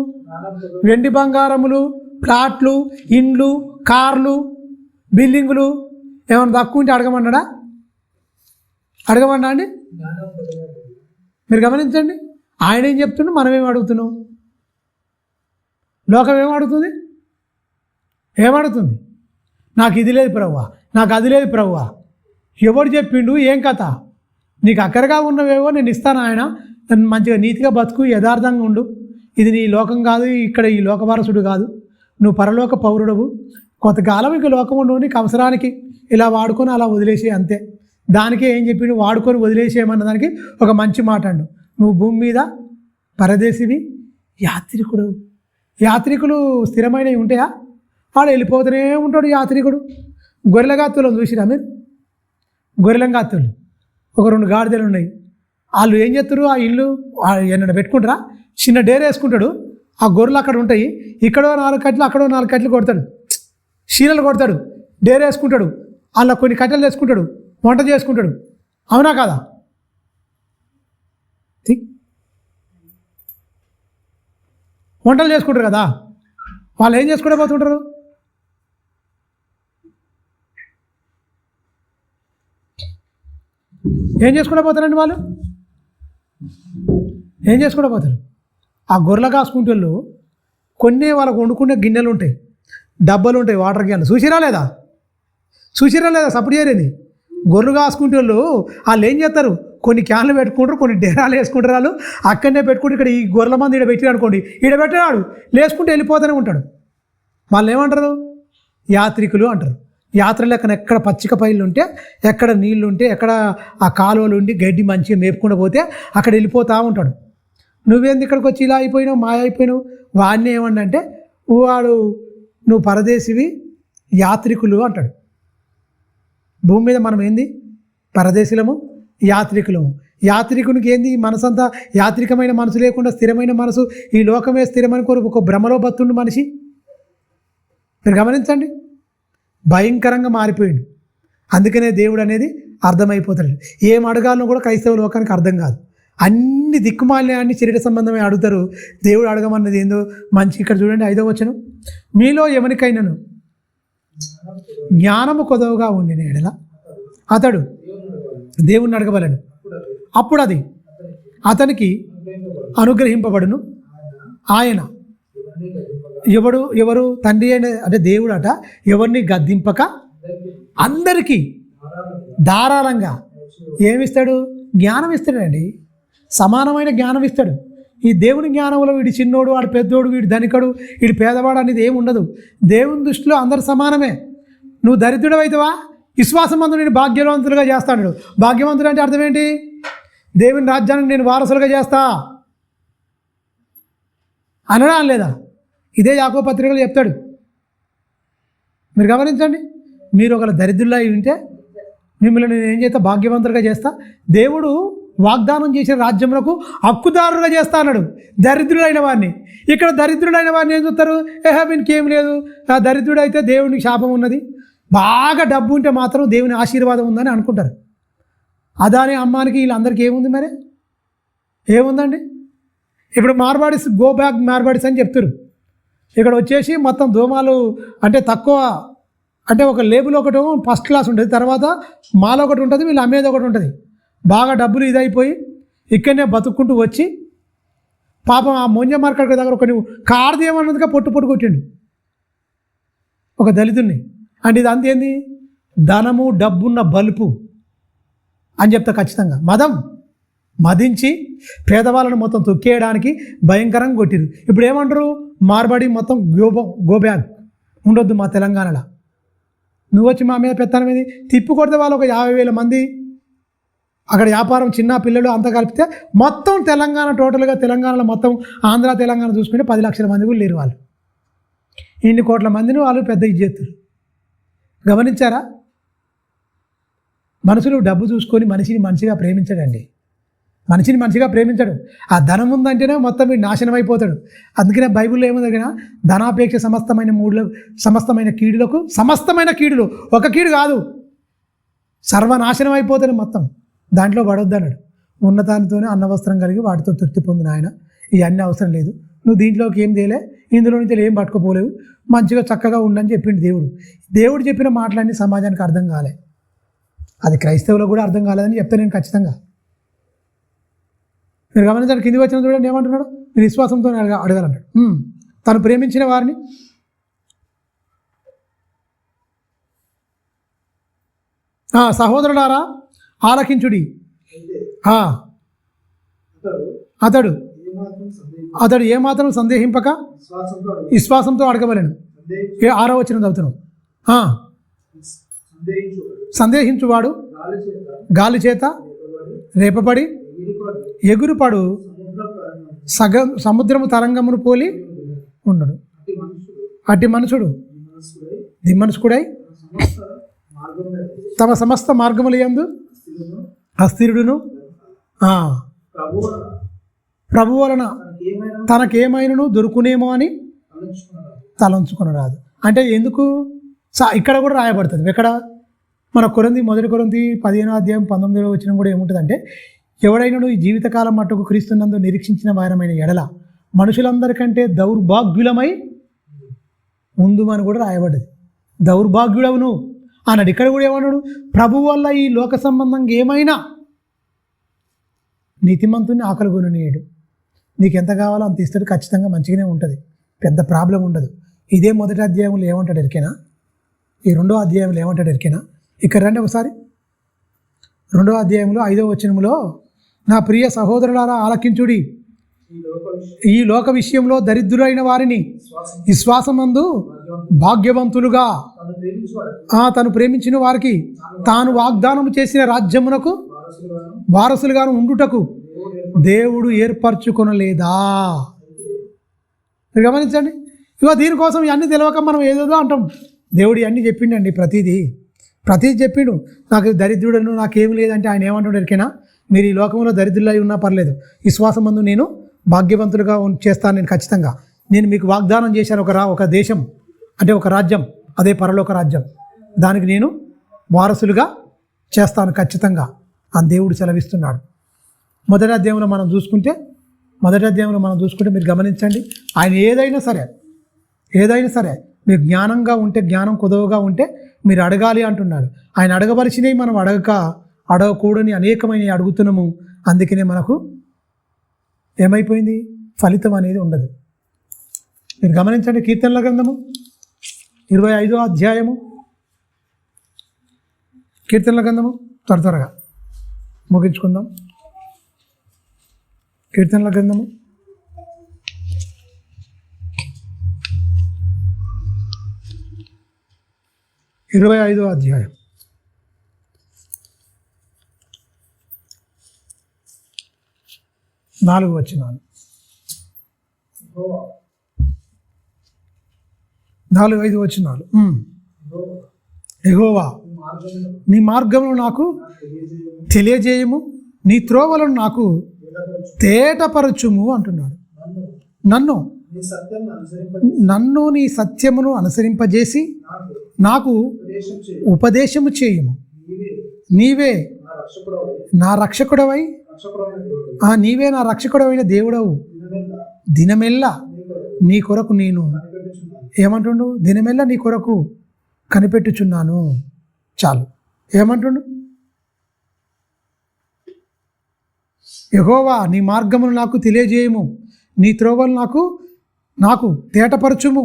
వెండి బంగారములు, ప్లాట్లు, ఇండ్లు, కార్లు, బిల్డింగులు ఏమైనా తక్కువ ఉంటే అడగమన్నాడా? అడగమన్నా అండి? మీరు గమనించండి. ఆయన ఏం చెప్తున్నాడు, మనం ఏం అడుగుతున్నాం? లోకం ఏమడుగుతుంది? ఏమడుగుతుంది? నాకు ఇది లేదు ప్రభువా, నాకు అది లేదు ప్రభువా. ఎవడు చెప్పిండు? ఏం కథ? నీకు అక్కరగా ఉన్నవేవో నేను ఇస్తాను. ఆయన మంచిగా నీతిగా బతుకు, యథార్థంగా ఉండు. ఇది నీ లోకం కాదు, ఇక్కడ ఈ లోకవారసుడు కాదు, నువ్వు పరలోక పౌరుడవు. కొంతకాలం ఇక లోకం ఉండవు, నీకు అవసరానికి ఇలా వాడుకొని అలా వదిలేసి అంతే. దానికే ఏం చెప్పిండు? వాడుకొని వదిలేసేయమన్న దానికి ఒక మంచి మాట అండు. నువ్వు భూమి మీద పరదేశివి, యాత్రికుడు. యాత్రికులు స్థిరమైనవి ఉంటాయా? వాడు వెళ్ళిపోతూనే ఉంటాడు యాత్రికుడు. గొర్రెలగాత్తులను చూసిరా మీరు? గొర్రెలంగాత్తులు ఒక 2 గాడిదలు ఉన్నాయి. వాళ్ళు ఏం చేస్తారు? ఆ ఇల్లు ఎన్న పెట్టుకుంటారా? చిన్న డేర్ వేసుకుంటాడు. ఆ గొర్రెలు అక్కడ ఉంటాయి. ఇక్కడో 4 కట్టెలు, అక్కడో 4 కట్టెలు కొడతాడు, శీలలు కొడతాడు, డేర్ వేసుకుంటాడు, అలా కొన్ని కట్టెలు వేసుకుంటాడు, వంట చేసుకుంటాడు. అవునా కాదా? వంటలు చేసుకుంటారు కదా. వాళ్ళు ఏం చేసుకుంటే పోతుంటారు? ఏం చేసుకుంటే పోతారండి వాళ్ళు? ఏం చేసుకుంటే పోతారు? ఆ గొర్రెలు కాసుకుంటే కొన్ని వాళ్ళకు వండుకునే గిన్నెలు ఉంటాయి, డబ్బాలు ఉంటాయి, వాటర్ క్యాన్లు. చూసిరా లేదా? సపోర్ట్ చేయరేది. గొర్రెలు కాసుకుంటే వాళ్ళు ఏం చేస్తారు? కొన్ని క్యాన్లు పెట్టుకుంటారు, కొన్ని డేరాలు వేసుకుంటారు. వాళ్ళు అక్కడనే పెట్టుకుంటే ఇక్కడ ఈ గొర్రెల మంది ఈడ పెట్టారు అనుకోండి, పెట్టాడు లేసుకుంటే వెళ్ళిపోతూనే ఉంటాడు. వాళ్ళు ఏమంటారు? యాత్రికులు అంటారు. యాత్ర లెక్కన ఎక్కడ పచ్చిక పైలు ఉంటే, ఎక్కడ నీళ్లు ఉంటే, ఎక్కడ ఆ కాలువలు ఉండి గడ్డి మంచిగా మేపుకుండా పోతే అక్కడ వెళ్ళిపోతూ ఉంటాడు. నువ్వేంది ఇక్కడికి వచ్చి ఇలా అయిపోయినావు, మాయ అయిపోయినావు? వాడిని ఏమంటే వాడు నువ్వు పరదేశివి, యాత్రికులు అంటాడు. భూమి మీద మనం ఏంది? పరదేశులము, యాత్రికులము. యాత్రికునికి ఏంది? మనసంతా యాత్రికమైన మనసు లేకుండా స్థిరమైన మనసు, ఈ లోకమే స్థిరమని కోరు ఒక భ్రమలో బతుండు మనిషి. మీరు గమనించండి, భయంకరంగా మారిపోయిండు. అందుకనే దేవుడు అనేది అర్థమైపోతాడు. ఏం అడగాలనో కూడా క్రైస్తవ లోకానికి అర్థం కాదు. అన్ని దిక్కుమాలిన్యాన్ని శరీర సంబంధమే అడుగుతారు. దేవుడు అడగమన్నది ఏందో మంచి. ఇక్కడ చూడండి 5వ వచనం, మీలో ఎవరికైనాను జ్ఞానము కొదవగా ఉండిన ఎడల అతడు దేవుణ్ణి అడగవలను, అప్పుడు అది అతనికి అనుగ్రహింపబడును. ఆయన ఎవరు తండ్రి అయిన అంటే దేవుడు అట ఎవరిని గద్దింపక అందరికీ ధారాళంగా ఏమిస్తాడు? జ్ఞానం ఇస్తాడండి. సమానమైన జ్ఞానం ఇస్తాడు. ఈ దేవుని జ్ఞానంలో వీడి చిన్నోడు, వాడు పెద్దోడు, వీడు ధనికుడు, వీడు పేదవాడు అనేది ఏమి ఉండదు. దేవుని దృష్టిలో అందరు సమానమే. నువ్వు దరిద్రుడు అవుతావా? విశ్వాసమందు నేను భాగ్యవంతులుగా చేస్తాడు. భాగ్యవంతుడు అంటే అర్థం ఏంటి? దేవుని రాజ్యానికి నేను వారసులుగా చేస్తా అనడా లేదా? ఇదే యాకోబు పత్రికలో చెప్తాడు. మీరు గమనించండి, మీరు ఒకవేళ దరిద్రులు అయి ఉంటే మిమ్మల్ని నేను ఏం చేస్తా? భాగ్యవంతులుగా చేస్తా. దేవుడు వాగ్దానం చేసిన రాజ్యములకు హక్కుదారులుగా చేస్తా అన్నాడు దరిద్రుడైన వాడిని. ఇక్కడ దరిద్రుడైన వాడిని ఏం చూస్తారు? వీనికి ఏం లేదు, ఆ దరిద్రుడు అయితే దేవునికి శాపం ఉన్నది, బాగా డబ్బు ఉంటే మాత్రం దేవుని ఆశీర్వాదం ఉందని అనుకుంటారు. అదాని అమ్మానికి వీళ్ళందరికీ ఏముంది? మరి ఏముందండి? ఇప్పుడు మార్వాడిస్, గో బ్యాక్ మార్వాడిస్ అని చెప్తారు. ఇక్కడ వచ్చేసి మొత్తం దోమాలు అంటే తక్కువ, అంటే ఒక లేబుల్ ఒకటి ఫస్ట్ క్లాస్ ఉంటుంది, తర్వాత మాల ఒకటి ఉంటుంది, వీళ్ళు అమ్మేది ఒకటి ఉంటుంది. బాగా డబ్బులు ఇదైపోయి ఇక్కడనే బతుక్కుంటూ వచ్చి పాపం ఆ మొంజ మార్కెట్ దగ్గర ఒక కార్ది ఏమన్నదిగా పొట్టు కొట్టిండు ఒక దళితుడిని. అంటే ఇది అంతేంది? ధనము డబ్బున్న బలుపు అని చెప్తా ఖచ్చితంగా. మదించి పేదవాళ్ళను మొత్తం తొక్కేయడానికి భయంకరంగా కొట్టిరు. ఇప్పుడు ఏమంటారు? మార్బడి మొత్తం గోబ్యాక్ ఉండొద్దు మా తెలంగాణలో. నువ్వు వచ్చి మా మీద పెత్తనం మీద తిప్పి కొడితే వాళ్ళు ఒక 50,000 మంది అక్కడ వ్యాపారం, చిన్న పిల్లలు అంతా కలిపితే మొత్తం తెలంగాణ టోటల్గా తెలంగాణలో మొత్తం ఆంధ్ర తెలంగాణ చూసుకుంటే 10 లక్షల మంది కూడా లేరు. వాళ్ళు ఇన్ని కోట్ల మందిని వాళ్ళు పెద్ద ఇచ్చేస్తారు. గమనించారా? మనుషులు డబ్బు చూసుకొని మనిషిని మనిషిగా ప్రేమించడండి. మనిషిని మనిషిగా ప్రేమించడు. ఆ ధనం ఉందంటేనే మొత్తం వీడు నాశనం అయిపోతాడు. అందుకనే బైబిల్లో ఏముంది దగ్గర ధనాపేక్ష సమస్తమైన కీడులు, ఒక కీడు కాదు, సర్వనాశనం అయిపోతాడు మొత్తం. దాంట్లో పడొద్దన్నాడు. ఉన్నతానితోనే అన్నవస్త్రం కలిగి వాటితో తృప్తి పొందిన ఆయన ఇవన్నీ అవసరం లేదు, నువ్వు దీంట్లోకి ఏం తేలే, ఇందులో నుంచి ఏం పట్టుకోపోలేవు, మంచిగా చక్కగా ఉండని చెప్పిండు దేవుడు. దేవుడు చెప్పిన మాటలన్నీ సమాజానికి అర్థం కాలే. అది క్రైస్తవులకు కూడా అర్థం కాలేదని చెప్తాను నేను ఖచ్చితంగా. మీరు గమనించండి, కిందికి వచ్చిన చూడండి ఏమంటున్నాడు? మీరు విశ్వాసంతో అడగాలంటాడు. తను ప్రేమించిన వారిని సహోదరులారా ఆలకించుడి. అతడు ఏమాత్రం సందేహింపక విశ్వాసంతో అడగవలెను. 6వ వచనం చదువుతున్నాం. సందేహించువాడు గాలి చేత రేపబడి ఎగురుపడు సముద్రము తరంగమును పోలి ఉండడు. అట్టి మనుషుడు దిమ్మనుషుడై తమ సమస్త మార్గముల యందు అస్థిరుడును, ప్రభు వలన తనకేమైనను దొరుకునేమో అని తలంచుకునరాదు. అంటే ఎందుకు? ఇక్కడ కూడా రాయబడుతుంది. ఎక్కడ? మన మొదటి కొరింథీ 15వ అధ్యాయం 19వ వచనం కూడా ఏముంటుందంటే, ఎవడైనా ఈ జీవితకాలం మట్టుకు క్రీస్తునందు నిరీక్షించిన వారమైన ఎడల మనుషులందరికంటే దౌర్భాగ్యులమై ఉందుమని కూడా రాయబడ్డది. దౌర్భాగ్యుడవును అన్నాడు. ఇక్కడ కూడా ఏమన్నాడు? ప్రభు వల్ల ఈ లోక సంబంధంగా ఏమైనా నీతిమంతుని ఆకలి కొనియడు. నీకు ఎంత కావాలో అంత ఇస్తాడు, ఖచ్చితంగా మంచిగానే ఉంటుంది, పెద్ద ప్రాబ్లం ఉండదు. ఇదే మొదటి అధ్యాయంలో ఏమంటాడు ఎరికేనా? ఈ 2వ అధ్యాయంలో ఏమంటాడు ఎరికేనా? ఇక్కడ రండి ఒకసారి. 2వ అధ్యాయంలో 5వ వచనంలో, నా ప్రియ సహోదరులారా ఆలకించుడి, ఈ లోక విషయంలో దరిద్రులైన వారిని విశ్వాసమందు భాగ్యవంతులుగా తను ప్రేమించిన వారికి తాను వాగ్దానం చేసిన రాజ్యమునకు వారసులుగాను ఉండుటకు దేవుడు ఏర్పరచుకొనలేదా? మీరు గమనించండి. ఇక దీనికోసం ఇవన్నీ తెలియక మనం ఏదేదో అంటాం. దేవుడు ఇవన్నీ చెప్పిండండి, ప్రతిదీ చెప్పిండు. నాకు దరిద్రుడను, నాకేమి లేదంటే ఆయన ఏమంటాడు ఎరికైనా, మీరు ఈ లోకంలో దరిద్రులై ఉన్నా పర్లేదు, విశ్వాసం మందు నేను భాగ్యవంతులుగా చేస్తాను. నేను ఖచ్చితంగా నేను మీకు వాగ్దానం చేశాను, ఒక దేశం అంటే ఒక రాజ్యం, అదే పరలోక రాజ్యం, దానికి నేను వారసులుగా చేస్తాను ఖచ్చితంగా అని దేవుడు సెలవిస్తున్నాడు. మొదటి అధ్యాయంలో మనం చూసుకుంటే మీరు గమనించండి, ఆయన ఏదైనా సరే మీరు జ్ఞానంగా ఉంటే, జ్ఞానం కొదవగా ఉంటే మీరు అడగాలి అంటున్నాడు. ఆయన అడగవలసినవి మనం అడగకూడని అనేకమైన అడుగుతున్నాము. అందుకనే మనకు ఏమైపోయింది, ఫలితం అనేది ఉండదు. మీరు గమనించండి, కీర్తనల గ్రంథము 25వ అధ్యాయము, కీర్తనల గ్రంథము త్వరగా ముగించుకుందాం. కీర్తనల గ్రంథము 25వ అధ్యాయం 4 వచనాలు. 4-5 వచనాలు. యెహోవా, నీ మార్గమును నాకు తెలియజేయము, నీ త్రోవలను నాకు తేటపరచుము అంటున్నాడు. నన్ను నీ సత్యమును అనుసరింపజేసి నాకు ఉపదేశము చేయము. నీవే నా రక్షకుడవై నీవే నా రక్షకుడవైన దేవుడవు. దినమెల్లా నీ కొరకు నేను ఏమంటుండు, దినమెల్లా నీ కొరకు కనిపెట్టుచున్నాను. చాలు. ఏమంటుండు, యెహోవా, నీ మార్గమును నాకు తెలియజేయము, నీ త్రోవలు నాకు తేటపరచుము.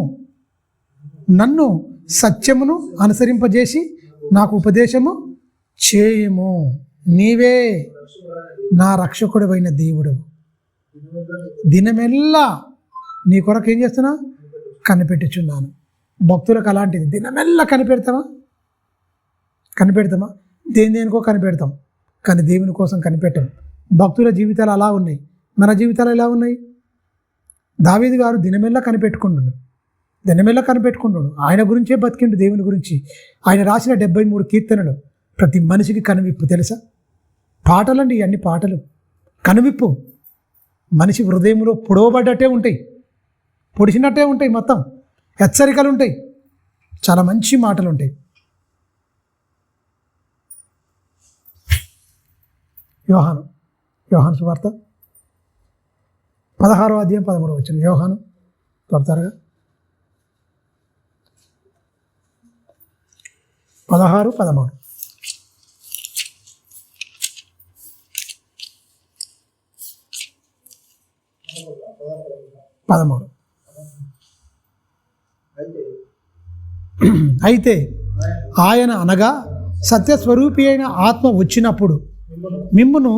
నన్ను సత్యమును అనుసరింపజేసి నాకు ఉపదేశము చేయము. నీవే నా రక్షకుడవైన దేవుడు. దినమెల్లా నీ కొరకు ఏం చేస్తున్నా, కనిపెట్టుచున్నాను. భక్తులకు అలాంటిది. దినమెల్లా కనిపెడతామా? దేనికో కనిపెడతాం, కానీ దేవుని కోసం కనిపెట్టాం. భక్తుల జీవితాలు అలా ఉన్నాయి, మన జీవితాలు ఎలా ఉన్నాయి? దావీదు గారు దినమెల్లా కనిపెట్టుకుంటున్నాడు. ఆయన గురించే బతికిండు, దేవుని గురించి. ఆయన రాసిన 73 కీర్తనలు. ప్రతి మనిషికి కనువిప్పు తెలుసా? పాటలండి, అన్ని పాటలు కనువిప్పు. మనిషి హృదయంలో పొడవబడ్డట్టే ఉంటాయి, పొడిచినట్టే ఉంటాయి, మొత్తం హెచ్చరికలు ఉంటాయి, చాలా మంచి మాటలు ఉంటాయి. యోహాను సువార్త 16వ అధ్యాయం 13వ వచనం. యోహాను త్వరగా 16-13. అయితే ఆయన అనగా సత్యస్వరూపి అయిన ఆత్మ వచ్చినప్పుడు మిమ్మును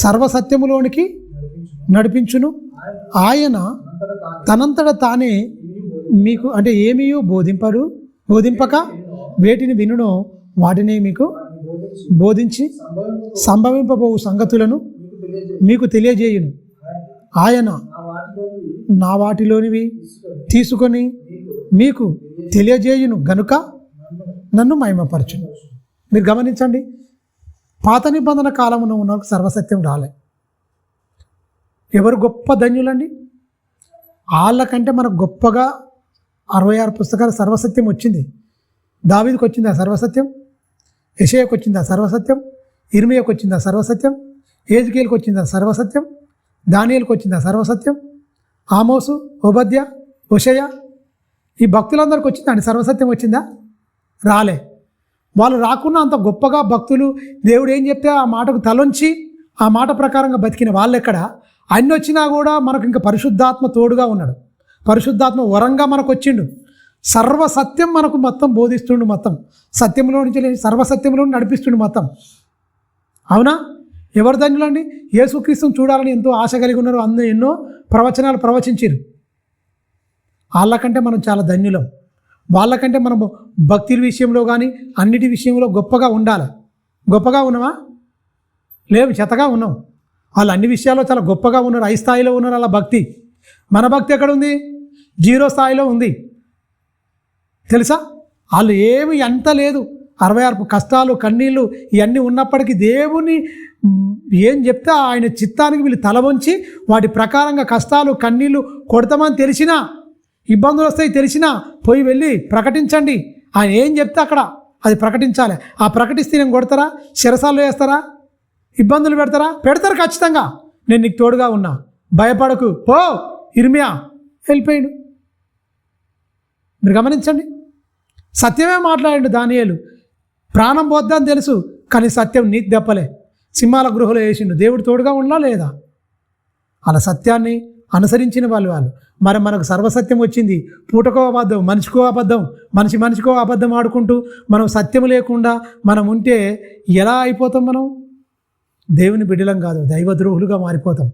సర్వసత్యములోనికి నడిపించును. ఆయన తనంతట తానే మీకు అంటే ఏమీయూ బోధింపక వేటిని వినునో వాటిని మీకు బోధించి సంభవింపబోవు సంగతులను మీకు తెలియజేయును. ఆయన నా వాటిలోనివి తీసుకొని మీకు తెలియజేయును గనుక నన్ను మహిమపరచును. మీరు గమనించండి, పాత నిబంధన కాలమున ఉన్న సర్వసత్యం రాలే. ఎవరు గొప్ప ధన్యులండి? వాళ్ళకంటే మనకు గొప్పగా 66 పుస్తకాల సర్వసత్యం వచ్చింది. దావీదుకు వచ్చింది ఆ సర్వసత్యం, యెషయాకు వచ్చింది ఆ సర్వసత్యం, ఇర్మీయాకు వచ్చింది ఆ సర్వసత్యం, యెహెజ్కేలుకు వచ్చింది ఆ సర్వసత్యం, దానియేలుకు వచ్చింది ఆ సర్వసత్యం, ఆమోసు, ఓబద్య, హోషేయ, ఈ భక్తులందరికీ వచ్చిందా అండి సర్వసత్యం? వచ్చిందా? రాలే. వాళ్ళు రాకున్నా అంత గొప్పగా భక్తులు దేవుడు ఏం చెప్తే ఆ మాటకు తలొంచి ఆ మాట ప్రకారంగా బతికిన వాళ్ళు ఎక్కడ? అన్ని వచ్చినా కూడా మనకు ఇంకా పరిశుద్ధాత్మ తోడుగా ఉన్నాడు, పరిశుద్ధాత్మ వరంగా మనకు వచ్చిండు, సర్వసత్యం మనకు మొత్తం బోధిస్తుండు, మొత్తం సత్యంలో నుంచి సర్వసత్యంలో నడిపిస్తుండు మొత్తం. అవునా? ఎవరు ధన్యులండి? యేసుక్రీస్తుని చూడాలని ఎంతో ఆశ కలిగి ఉన్నారు, ఎన్నో ప్రవచనాలు ప్రవచించారు. వాళ్ళకంటే మనం చాలా ధన్యులం. వాళ్ళకంటే మనము భక్తి విషయంలో కానీ అన్నిటి విషయంలో గొప్పగా ఉండాలి. గొప్పగా ఉన్నామా? లేవు, చెత్తగా ఉన్నాం. వాళ్ళు అన్ని విషయాల్లో చాలా గొప్పగా ఉన్నారు, హై స్థాయిలో ఉన్నారు. అలా భక్తి, మన భక్తి ఎక్కడ ఉంది? 0 స్థాయిలో ఉంది. తెలుసా? వాళ్ళు ఏమి ఎంత లేదు, 66 కష్టాలు కన్నీళ్ళు ఇవన్నీ ఉన్నప్పటికీ దేవుని ఏం చెప్తే ఆయన చిత్తానికి వీళ్ళు తల వంచి వాటి ప్రకారంగా కష్టాలు కన్నీళ్ళు కొడతామని తెలిసినా, ఇబ్బందులు వస్తాయి తెలిసినా పోయి వెళ్ళి ప్రకటించండి. ఆయన ఏం చెప్తే అక్కడ అది ప్రకటించాలి. ఆ ప్రకటిస్తే నేను కొడతారా? శిరసాల్లో వేస్తారా? ఇబ్బందులు పెడతారా? పెడతారు ఖచ్చితంగా. నేను నీకు తోడుగా ఉన్నా, భయపడకు, పో ఇర్మియా, వెళ్ళిపోయాడు. మీరు గమనించండి, సత్యమే మాట్లాడాడు దానియేలు. ప్రాణం పోద్దని తెలుసు, కానీ సత్యం నీకు దెప్పలే. సింహాల గృహలో వేసిండు. దేవుడు తోడుగా ఉండా లేదా? అలా సత్యాన్ని అనుసరించిన వాళ్ళు. మరి మనకు సర్వసత్యం వచ్చింది. పూటకో అబద్ధం, మనిషికో అబద్ధం, మనిషికో అబద్ధం ఆడుకుంటూ మనం సత్యం లేకుండా మనం ఉంటే ఎలా అయిపోతాం? మనం దేవుని బిడ్డలం కాదు, దైవద్రోహులుగా మారిపోతాం.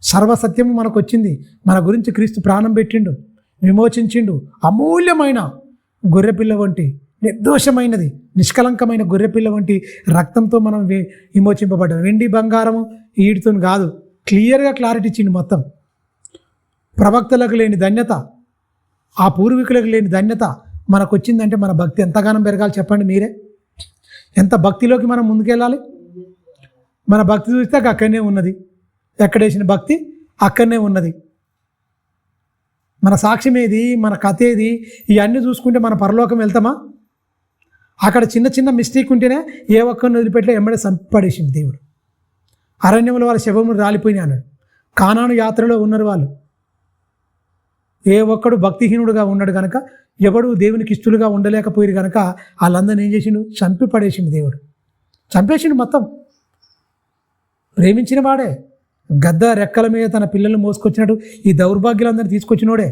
సర్వసత్యము మనకు వచ్చింది. మన గురించి క్రీస్తు ప్రాణం పెట్టిండు, విమోచించిండు. అమూల్యమైన గొర్రెపిల్ల వంటి నిర్దోషమైనది, నిష్కలంకమైన గొర్రెపిల్ల వంటి రక్తంతో మనం విమోచింపబడ్డాం. వెండి బంగారము వీటితో కాదు, క్లియర్గా క్లారిటీ ఇచ్చిండు మొత్తం. ప్రవక్తలకు లేని ధన్యత, ఆ పూర్వీకులకు లేని ధన్యత మనకు వచ్చిందంటే మన భక్తి ఎంతగానో పెరగాలి చెప్పండి మీరే. ఎంత భక్తిలోకి మనం ముందుకెళ్ళాలి. మన భక్తి చూస్తే అక్కడనే ఉన్నది, ఎక్కడేసిన భక్తి అక్కడనే ఉన్నది. మన సాక్ష్యం ఏది, మన కథ ఏది, ఇవన్నీ చూసుకుంటే మన పరలోకం వెళ్తామా? అక్కడ చిన్న చిన్న మిస్టేక్ ఉంటేనే ఏ ఒక్కరిని వదిలిపెట్టలే, ఎంబడే సంపడేసింది దేవుడు. అరణ్యంలో వాళ్ళ శవములు రాలిపోయినాయి అన్నాడు. కానాను యాత్రలో ఉన్నారు వాళ్ళు. ఏ ఒక్కడు భక్తిహీనుడుగా ఉన్నాడు కనుక, ఎవడు దేవునికి ఇష్టలుగా ఉండలేకపోయారు కనుక వాళ్ళందరినీ ఏం చేసిండు? చంపి పడేసిండు దేవుడు. చంపేసిండు మొత్తం. ప్రేమించిన వాడే గద్ద రెక్కల మీద తన పిల్లల్ని మోసుకొచ్చినట్టు ఈ దౌర్భాగ్యులందరినీ తీసుకొచ్చినోడే.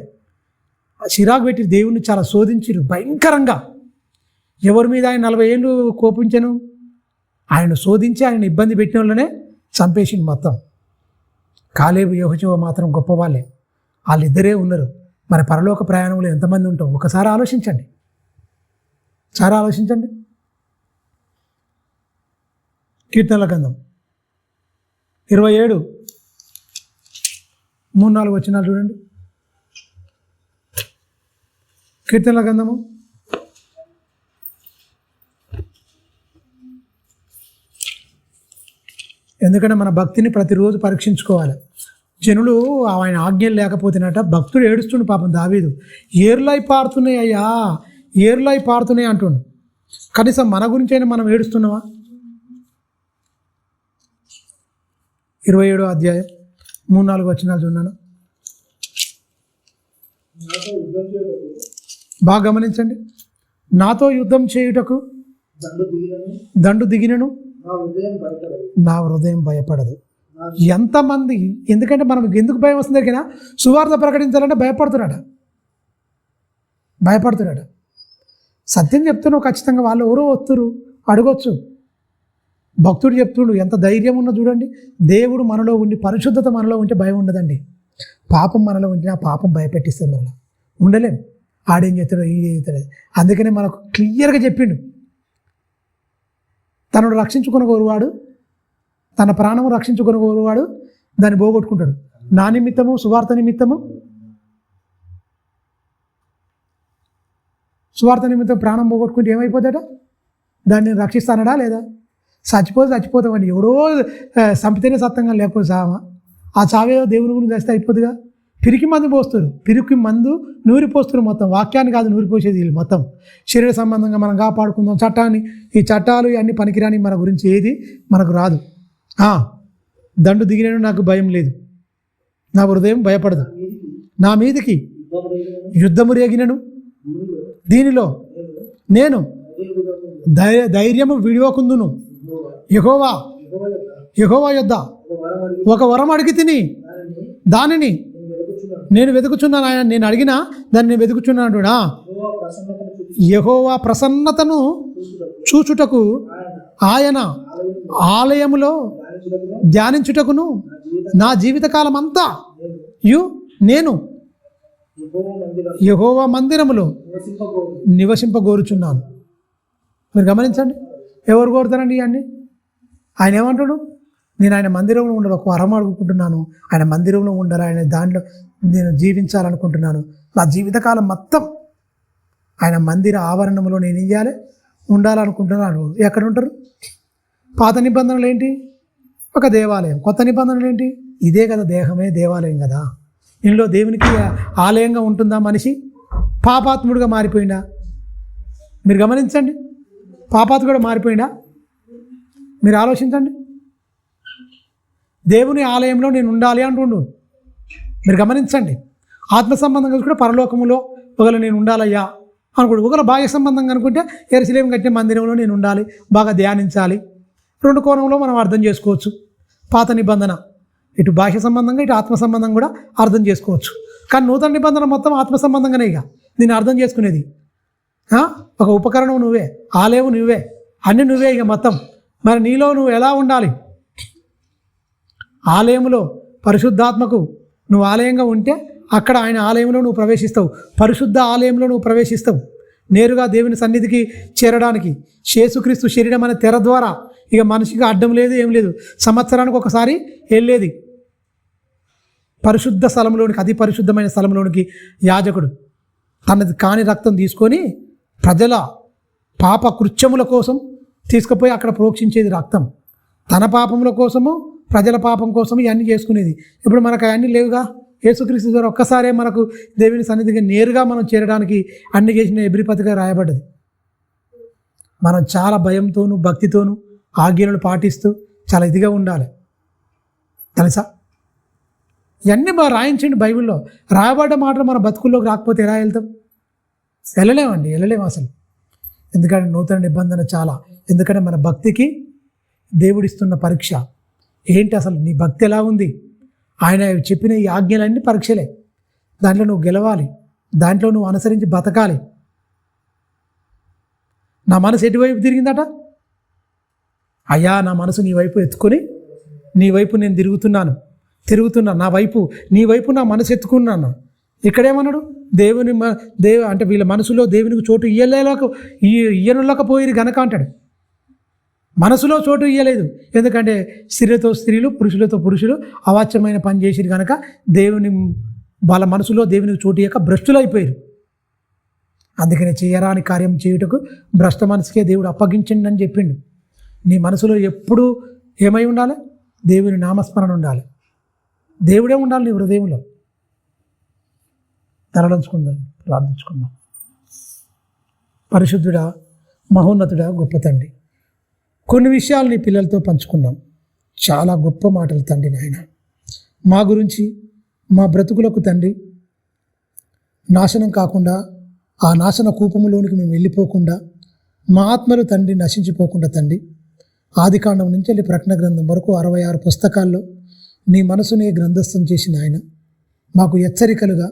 చిరాకు పెట్టి దేవుణ్ణి చాలా శోధించిరు భయంకరంగా. ఎవరి మీద ఆయన 40 ఏళ్ళు కోపించను, ఆయన శోధించి ఆయన ఇబ్బంది పెట్టిన వాళ్ళనే చంపేసింది మొత్తం. కాలేబు యెహోషువ మాత్రం గొప్పవాళ్ళే, వాళ్ళిద్దరే ఉన్నారు. మరి పరలోక ప్రయాణంలో ఎంతమంది ఉంటాం? ఒకసారి ఆలోచించండి, ఆలోచించండి. కీర్తనల గ్రంథం 27 3-4 వచనాలు చూడండి. కీర్తనల గ్రంథము 27. ఎందుకంటే మన భక్తిని ప్రతిరోజు పరీక్షించుకోవాలి. జనులు ఆయన ఆజ్ఞలు లేకపోతేనట భక్తుడు ఏడుస్తుండు పాపం. దావీదు, ఏర్లై పారుతున్నాయి అయ్యా, ఏర్లై పారుతున్నాయి అంటుండు. కనీసం మన గురించి అయినా మనం ఏడుస్తున్నావా? 27వ అధ్యాయం 3-4 వచనాలు చూన్నాను. బాగా గమనించండి. నాతో యుద్ధం చేయుటకు దండు దిగినను నా హృదయం భయపడదు. ఎంతమంది, ఎందుకంటే మనం ఎందుకు భయం వస్తుంది దగ్గర సువార్త ప్రకటించాలంటే భయపడుతున్నాడు. సత్యం చెప్తున్నావు ఖచ్చితంగా, వాళ్ళు ఎవరో వస్తురు అడగొచ్చు. భక్తుడు చెప్తుండు, ఎంత ధైర్యం ఉన్నా చూడండి. దేవుడు మనలో ఉండి, పరిశుద్ధత మనలో ఉంటే భయం ఉండదండి. పాపం మనలో ఉంటే ఆ పాపం భయపెట్టిస్తుంది, మనలో ఉండలేం. ఆడేం చేస్తాడో ఏం చేస్తాడు. అందుకనే మనకు క్లియర్గా చెప్పిండు, తనను రక్షించుకున్న కోరువాడు, తన ప్రాణము రక్షించుకున్న కోరువాడు దాన్ని పోగొట్టుకుంటాడు. నా నిమిత్తము, సువార్త నిమిత్తము, ప్రాణం పోగొట్టుకుంటే ఏమైపోతాడ? దాన్ని రక్షిస్తానడా లేదా? చచ్చిపోతామండి. ఎవడో చంపితేనే సత్తంగా, లేకపోతే చావా? ఆ చావేదో దేవుని గురించి చేస్తే అయిపోతుందిగా. పిరికి మందు పోస్తారు, పిరికి మందు నూరిపోస్తారు. మొత్తం వాక్యాన్ని కాదు నూరిపోసేది వీళ్ళు. మొత్తం శరీర సంబంధంగా మనం కాపాడుకుందాం చట్టాన్ని. ఈ చట్టాలు ఇవన్నీ పనికిరాని, మన గురించి ఏది మనకు రాదు. దండు దిగినను నాకు భయం లేదు, నా హృదయం భయపడదు. నా మీదికి యుద్ధము రేగినను దీనిలో నేను ధైర్యము విడివకుందును. యెహోవా యొద్ద ఒక వరం అడిగి తిని దానిని నేను వెతుకుచున్నాను. ఆయన నేను అడిగినా దాన్ని నేను వెతుకుచున్నాను. యెహోవా ప్రసన్నతను చూచుటకు ఆయన ఆలయములో ధ్యానించుటకును నా జీవితకాలం అంతా నేను యెహోవా మందిరములో నివసింపగోరుచున్నాను. మీరు గమనించండి, ఎవరు కోరుతారండి ఇవన్నీ? ఆయన ఏమంటాడు? నేను ఆయన మందిరంలో ఉండాలి, ఒక వరం అడుగుకుంటున్నాను, ఆయన మందిరంలో ఉండాలి, ఆయన దాంట్లో నేను జీవించాలనుకుంటున్నాను, నా జీవితకాలం మొత్తం ఆయన మందిర ఆవరణంలో నేను ఏం చేయాలి? ఉండాలనుకుంటున్నాను. ఎక్కడ ఉంటారు? పాత నిబంధనలు ఏంటి? ఒక దేవాలయం. కొత్త నిబంధనలు ఏంటి? ఇదే కదా, దేహమే దేవాలయం కదా. ఇందులో దేవునికి ఆలయంగా ఉంటుందా మనిషి? పాపాత్ముడిగా మారిపోయిందా? మీరు గమనించండి, పాపాత్ముడు మారిపోయిందా? మీరు ఆలోచించండి. దేవుని ఆలయంలో నేను ఉండాలి అంటుండు. మీరు గమనించండి, ఆత్మ సంబంధంగా కూడా పరలోకములో ఒకవేళ నేను ఉండాలయ్యా అనుకోండి. ఒకవేళ బాహ్య సంబంధంగా అనుకుంటే యెరూషలేము కట్టిన మందిరంలో నేను ఉండాలి, బాగా ధ్యానించాలి. రెండు కోణంలో మనం అర్థం చేసుకోవచ్చు. పాత నిబంధన ఇటు బాహ్య సంబంధంగా, ఇటు ఆత్మ సంబంధం కూడా అర్థం చేసుకోవచ్చు. కానీ నూతన నిబంధన మొత్తం ఆత్మ సంబంధంగానే ఇక నేను అర్థం చేసుకునేది. ఒక ఉపకరణం నువ్వే, ఆలయం నువ్వే, అన్నీ నువ్వే ఇక మొత్తం. మరి నీలో నువ్వు ఎలా ఉండాలి? ఆలయంలో పరిశుద్ధాత్మకు నువ్వు ఆలయంగా ఉంటే అక్కడ ఆయన ఆలయంలో నువ్వు ప్రవేశిస్తావు, పరిశుద్ధ ఆలయంలో నువ్వు ప్రవేశిస్తావు. నేరుగా దేవుని సన్నిధికి చేరడానికి యేసుక్రీస్తు శరీరం అనే తెర ద్వారా ఇక మనిషికి అడ్డం లేదు, ఏం లేదు. సంవత్సరానికి ఒకసారి వెళ్ళేది పరిశుద్ధ స్థలంలోనికి, అతి పరిశుద్ధమైన స్థలంలోనికి యాజకుడు తనది కాని రక్తం తీసుకొని ప్రజల పాప కృత్యముల కోసం తీసుకుపోయి అక్కడ ప్రోక్షించేది రక్తం. తన పాపముల కోసము, ప్రజల పాపం కోసం ఇవన్నీ చేసుకునేది. ఇప్పుడు మనకు అవన్నీ లేవుగా. యేసుక్రీస్తు ద్వారా ఒక్కసారే మనకు దేవుని సన్నిధికి నేరుగా మనం చేరడానికి అన్ని చేసిన హెబ్రీ పత్రిక రాయబడ్డది. మనం చాలా భయంతోనూ భక్తితోనూ ఆజ్ఞలను పాటిస్తూ చాలా ఇదిగా ఉండాలి, తెలుసా? ఇవన్నీ బాగా రాయించండి. బైబిల్లో రాయబడ్డ మాటలు మన బతుకుల్లోకి రాకపోతే ఎలా వెళ్తాం? వెళ్ళలేము అసలు. ఎందుకంటే నూతన నిబంధన చాలా. ఎందుకంటే మన భక్తికి దేవుడిస్తున్న పరీక్ష ఏంటి? అసలు నీ భక్తి ఎలా ఉంది? ఆయన చెప్పిన ఈ ఆజ్ఞలన్నీ పరీక్షలే. దాంట్లో నువ్వు గెలవాలి, దాంట్లో నువ్వు అనుసరించి బతకాలి. నా మనసు ఎటువైపు తిరిగిందట? అయ్యా, నా మనసు నీ వైపు ఎత్తుకొని, నీ వైపు నేను తిరుగుతున్నా, నా వైపు, నీ వైపు నా మనసు ఎత్తుకున్నాను. ఇక్కడేమన్నాడు? అంటే వీళ్ళ మనసులో దేవునికి చోటు ఇయ్యనులేకపోయి గనక అంటాడు. మనసులో చోటు ఇయ్యలేదు. ఎందుకంటే స్త్రీలతో స్త్రీలు, పురుషులతో పురుషులు అవాచ్యమైన పని చేసిరు కనుక వాళ్ళ మనసులో దేవునికి చోటు ఇయ్యక భ్రష్టులైపోయారు. అందుకని చేయరాని కార్యం చేయుటకు భ్రష్ట మనసుకే దేవుడు అప్పగించండి అని చెప్పిండు. నీ మనసులో ఎప్పుడూ ఏమై ఉండాలి? దేవుని నామస్మరణ ఉండాలి, దేవుడే ఉండాలి నీ హృదయంలో. తలడంచుకుందాం, ప్రార్థించుకుందాం. పరిశుద్ధుడా, మహోన్నతుడా, గొప్ప తండ్రి, కొన్ని విషయాలు నీ పిల్లలతో పంచుకున్నాం. చాలా గొప్ప మాటలు తండ్రి. నాయన, మా గురించి, మా బ్రతుకులకు తండ్రి నాశనం కాకుండా, ఆ నాశన కూపములోనికి మేము వెళ్ళిపోకుండా, మా ఆత్మలు తండ్రి నశించిపోకుండా తండ్రి, ఆదికాండం నుంచి వెళ్ళి ప్రకటన గ్రంథం వరకు 66 పుస్తకాల్లో నీ మనసునే గ్రంథస్థం చేసిన ఆయన మాకు హెచ్చరికలుగా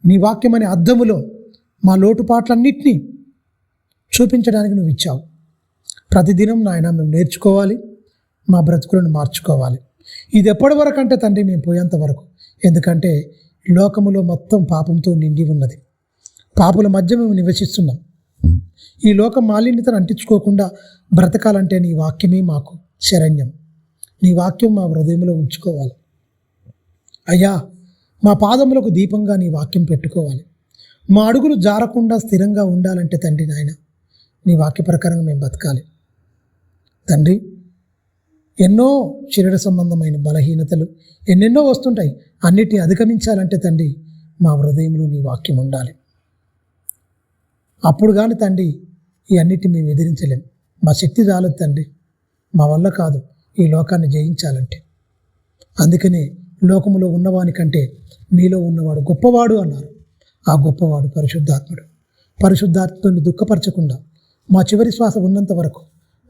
నీ వాక్యం అనే అద్దములో మా లోటుపాట్లన్నింటినీ చూపించడానికి నువ్వు ఇచ్చావు. ప్రతిదినం నాయన మేము నేర్చుకోవాలి, మా బ్రతుకులను మార్చుకోవాలి. ఇది ఎప్పటి వరకు అంటే తండ్రి మేము పోయేంత వరకు. ఎందుకంటే లోకములో మొత్తం పాపంతో నిండి ఉన్నది. పాపుల మధ్య మేము నివసిస్తున్నాం. ఈ లోక మాలిన్యతను అంటించుకోకుండా బ్రతకాలంటే నీ వాక్యమే మాకు శరణ్యం. నీ వాక్యం మా హృదయంలో ఉంచుకోవాలి అయ్యా. మా పాదములకు దీపంగా నీ వాక్యం పెట్టుకోవాలి. మా అడుగులు జారకుండా స్థిరంగా ఉండాలంటే తండ్రి నాయన నీ వాక్య ప్రకారంగా మేము బతకాలి తండ్రి. ఎన్నో శరీర సంబంధమైన బలహీనతలు ఎన్నెన్నో వస్తుంటాయి. అన్నిటిని అధిగమించాలంటే తండ్రి మా హృదయంలో నీ వాక్యం ఉండాలి. అప్పుడు కానీ తండ్రి ఈ అన్నిటిని మేము ఎదిరించలేం. మా శక్తి చాలదు తండ్రి, మా వల్ల కాదు ఈ లోకాన్ని జయించాలంటే. అందుకనే లోకములో ఉన్నవానికంటే మీలో ఉన్నవాడు గొప్పవాడు అన్నారు. ఆ గొప్పవాడు పరిశుద్ధాత్ముడు. పరిశుద్ధాత్మతో దుఃఖపరచకుండా మా చివరి శ్వాస ఉన్నంత వరకు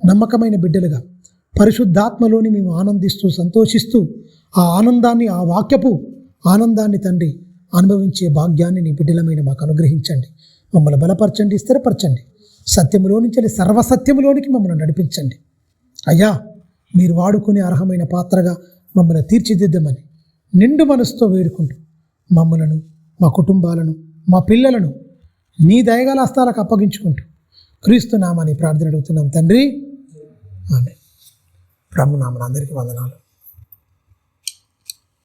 నమ్మకమైన బిడ్డలుగా పరిశుద్ధాత్మలోని మేము ఆనందిస్తూ సంతోషిస్తూ ఆ ఆనందాన్ని, ఆ వాక్యపు ఆనందాన్ని తండ్రి అనుభవించే భాగ్యాన్ని నీ బిడ్డలమైన మాకు అనుగ్రహించండి. మమ్మల్ని బలపరచండి, స్థిరపరచండి. సత్యములో నుంచి సర్వసత్యములోనికి మమ్మల్ని నడిపించండి అయ్యా. మీరు వాడుకునే అర్హమైన పాత్రగా మమ్మల్ని తీర్చిదిద్దమని నిండు మనసుతో వేడుకుంటూ మమ్మలను మా కుటుంబాలను, మా పిల్లలను నీ దయగల హస్తాలకు అప్పగించుకుంటూ క్రీస్తు నామని ప్రార్థన అడుగుతున్నాం తండ్రి. ఆమేన్. ప్రభు నామన అందరికీ వందనాలు.